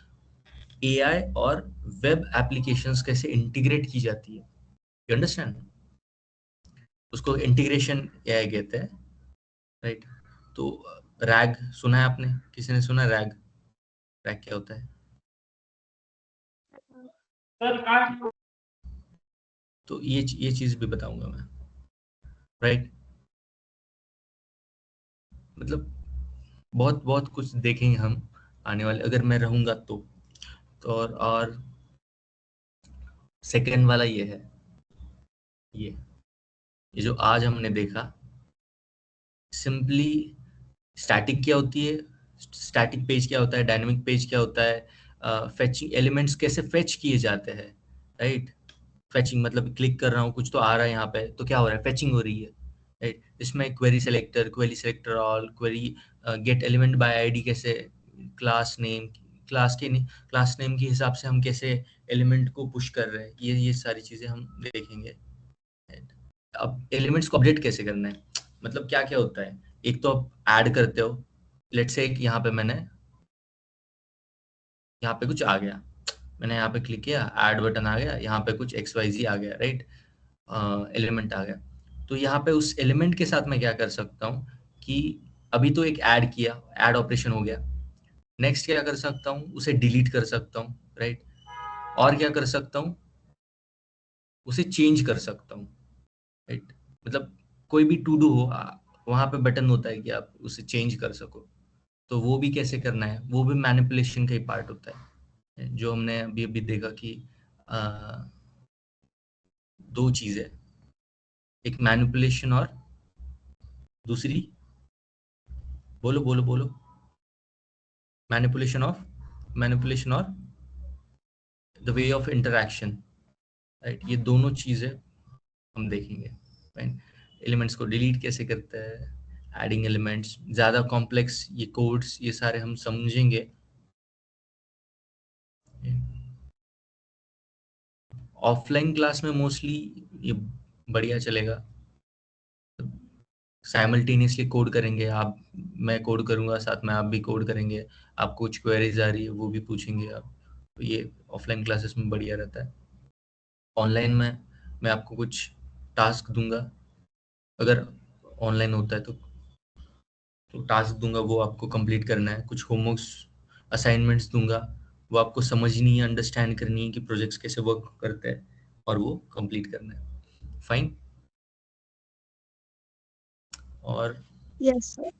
एआई और वेब एप्लीकेशंस कैसे इंटीग्रेट की जाती है, यू अंडरस्टैंड? उसको इंटीग्रेशन एआई कहते हैं, राइट? तो रैग सुना है आपने, किसी ने सुना रैग? रैग क्या होता है? तो ये चीज भी बताऊंगा मैं, राइट? मतलब बहुत बहुत कुछ देखेंगे हम आने वाले, अगर मैं रहूंगा तो और सेकंड वाला ये है, ये जो आज हमने देखा, सिंपली स्टैटिक क्या होती है, स्टैटिक पेज क्या होता है, डायनेमिक पेज क्या होता है, फेचिंग एलिमेंट्स कैसे फेच किए जाते हैं, राइट? फेचिंग मतलब क्लिक कर रहा हूँ, कुछ तो आ रहा है यहाँ पे, तो क्या हो रहा है, फेचिंग हो रही है, राइट? इसमें query selector all, query gate element by ID, कैसे क्लास नेम के हिसाब से हम कैसे एलिमेंट को पुश कर रहे हैं, ये सारी चीजें हम देखेंगे। अब एलिमेंट्स को अपडेट कैसे करना है, मतलब क्या क्या होता है, एक तो आप ऐड करते हो, लेट्स से यहाँ पे यहाँ पे कुछ आ गया, मैंने यहाँ पे क्लिक किया, ऐड बटन आ गया, यहाँ पे कुछ XYZ आ गया, राइट? एलिमेंट आ गया। तो यहाँ पे उस एलिमेंट के साथ मैं क्या कर सकता हूँ कि अभी तो एक ऐड किया, ऐड ऑपरेशन हो गया, नेक्स्ट क्या कर सकता हूँ, उसे डिलीट कर सकता हूँ, राइट? और क्या कर सकता हूँ, उसे चेंज कर सकता हूँ, राइट? मतलब कोई भी टू डू हो, वहां पे बटन होता है कि आप उसे चेंज कर सको, तो वो भी कैसे करना है, वो भी मैनिपुलेशन का ही पार्ट होता है, जो हमने अभी अभी देखा कि दो चीजें, एक मैनिपुलेशन और दूसरी, बोलो बोलो बोलो, मैनिपुलेशन और the way of interaction, right. ये दोनों चीजें हम देखेंगे, राइट। एलिमेंट्स को डिलीट कैसे करते हैं, एडिंग एलिमेंट्स, ज्यादा कॉम्प्लेक्स ये कोड्स, ये सारे हम समझेंगे। ऑफलाइन क्लास में मोस्टली ये बढ़िया चलेगा, साइमल्टेनियसली कोड करेंगे आप, मैं कोड करूंगा, साथ में आप भी कोड करेंगे, आप कुछ क्वेरीज आ रही है वो भी पूछेंगे आप, तो ये ऑफलाइन क्लासेस में बढ़िया रहता है। ऑनलाइन में मैं आपको कुछ टास्क दूंगा, अगर ऑनलाइन होता है तो टास्क दूंगा, वो आपको कंप्लीट करना है, कुछ होमवर्क्स असाइनमेंट्स दूंगा, वो आपको समझनी है, अंडरस्टैंड करनी है कि प्रोजेक्ट्स कैसे वर्क करते हैं, और वो कंप्लीट करना है। फाइन। और Yes, sir.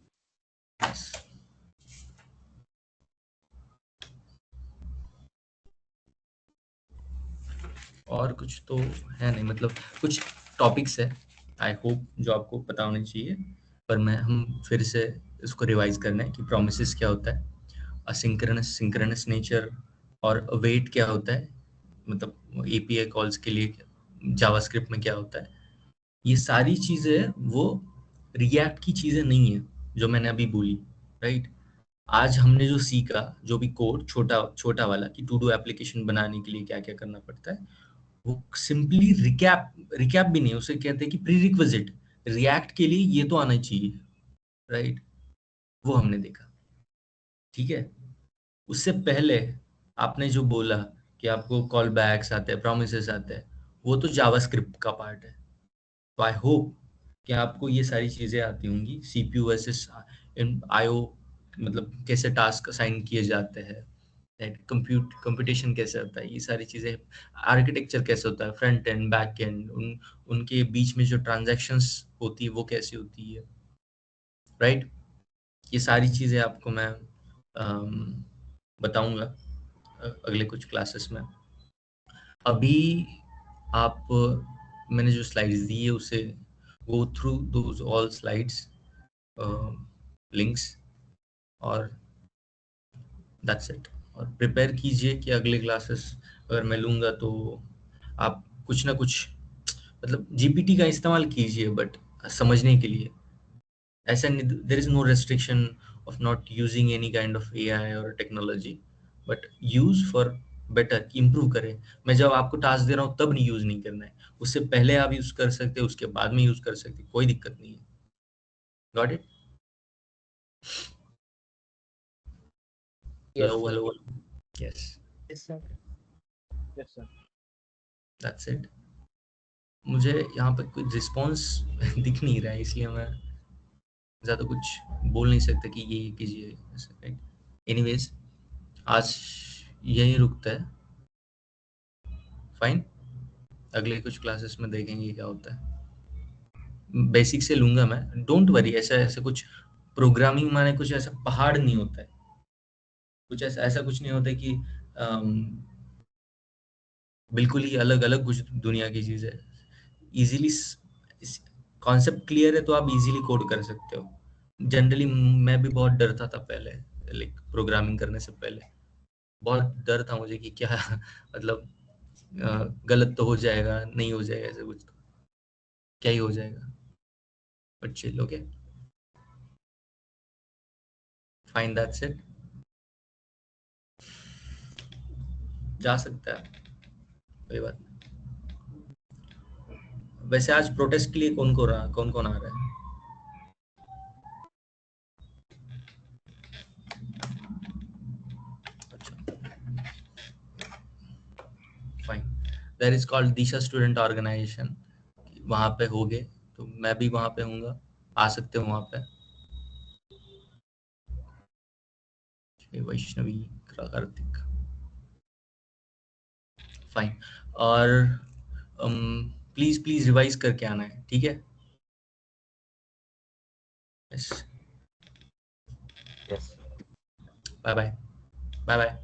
और कुछ तो है नहीं, मतलब कुछ टॉपिक्स है आई होप जो आपको पता होने चाहिए, पर मैं हम फिर से इसको रिवाइज करना है कि प्रोमिसेस क्या होता है, असिंक्रोनस सिंक्रोनस नेचर, और अवेट क्या होता है, मतलब एपीआई कॉल्स के लिए जावास्क्रिप्ट में क्या होता है। ये सारी चीजें वो रिएक्ट की चीजें नहीं है जो मैंने अभी बोली, राइट। आज हमने जो सीखा, जो भी कोड छोटा छोटा वाला कि टू डू एप्लीकेशन बनाने के लिए क्या क्या करना पड़ता है, वो सिंपली रिकैप, रिकैप भी नहीं, उसे कहते हैं कि प्री रिक्विजिट, रिएक्ट के लिए ये तो आना चाहिए, राइट। वो हमने देखा, ठीक है। उससे पहले आपने जो बोला कि आपको कॉल बैक्स आते हैं, प्रोमिसेस आते हैं, वो तो जावास्क्रिप्ट का पार्ट है। तो आई होप कि आपको ये सारी चीजें आती होंगी, सीपीयू वर्सेस आईओ, मतलब कैसे टास्क असाइन किए जाते हैं, कंप्यूटेशन कैसे होता है, ये सारी चीजें, आर्किटेक्चर कैसे होता है, फ्रंट एंड बैक एंड, उनके बीच में जो ट्रांजैक्शंस होती है वो कैसी होती है, राइट। ये सारी चीजें आपको मैं बताऊंगा अगले कुछ क्लासेस में। अभी आप, मैंने जो स्लाइड्स दी है उसे go through those all slides, links, और दैट्स इट। और प्रिपेयर कीजिए कि अगले क्लासेस अगर मैं लूँगा तो आप कुछ ना कुछ, मतलब जीपीटी का इस्तेमाल कीजिए, बट समझने के लिए। ऐसा नहीं, there is no restriction of not using any kind of AI और technology, but use for better, improve करें। मैं जब आपको टास्क दे रहा हूँ तब नहीं यूज नहीं करना है, उससे पहले आप यूज कर सकते हैं, उसके बाद में यूज कर सकते हैं, कोई दिक्कत नहीं है। Got it? Yes, hello sir. Hello. Yes, Yes, sir. Yes, sir. That's it. मुझे यहाँ पे कोई रिस्पॉन्स दिख नहीं रहा है, इसलिए मैं ज़्यादा कुछ बोल नहीं सकता कि ये कीजिए ऐसे, राइट। एनीवेज, आज यहीं रुकता है। फाइन, अगले कुछ क्लासेस में देखेंगे क्या होता है। बेसिक से लूंगा मैं, डोंट वरी। ऐसा ऐसा कुछ प्रोग्रामिंग माने कुछ ऐसा पहाड़ नहीं होता है, कुछ ऐसा ऐसा कुछ नहीं होता है कि बिल्कुल ही अलग अलग कुछ दुनिया की चीज़ है। इजीली कॉन्सेप्ट क्लियर है तो आप इजीली कोड कर सकते हो। जनरली मैं भी बहुत डरता था पहले, लाइक प्रोग्रामिंग करने से पहले बहुत डर था मुझे कि क्या मतलब गलत तो हो जाएगा, नहीं हो जाएगा, ऐसा कुछ तो क्या ही हो जाएगा। But chill, okay, fine, that's it. जा सकता है, कोई बात नहीं। वैसे आज प्रोटेस्ट के लिए कौन कौन आ रहा है? अच्छा, fine. There is called Disha student organisation, वहां पे होगे तो मैं भी वहां पे हूँगा, आ सकते हो वहां पे। वैष्णवी, कार्तिक, फाइन। और प्लीज प्लीज रिवाइज करके आना है, ठीक है? Yes, Yes. Bye bye, bye bye.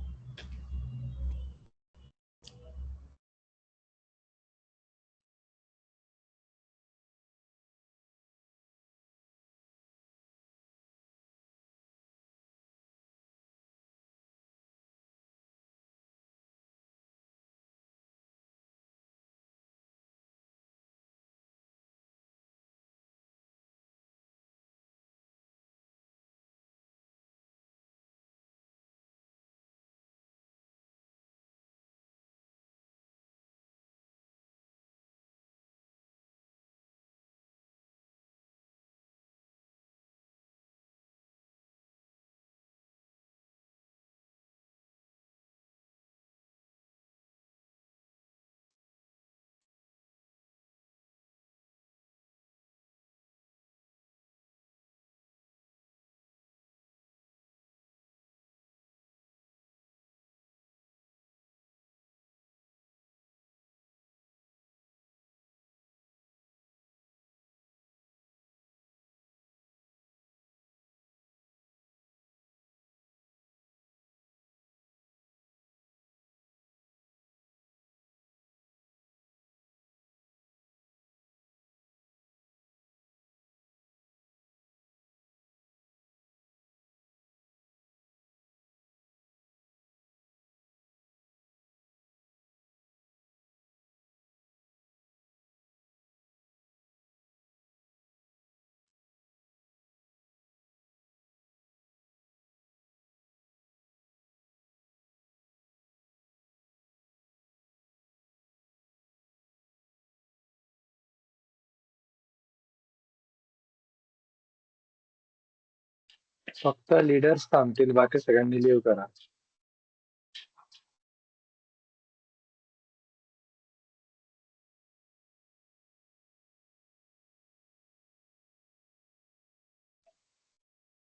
फक्त लीडर्स थांबतील, बाकी सगळ्यांनी लिव्ह करा.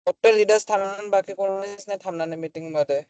फक्त लीडर्स थांबणार, बाकी कोणीच नाही थांबणार मीटिंग मध्ये.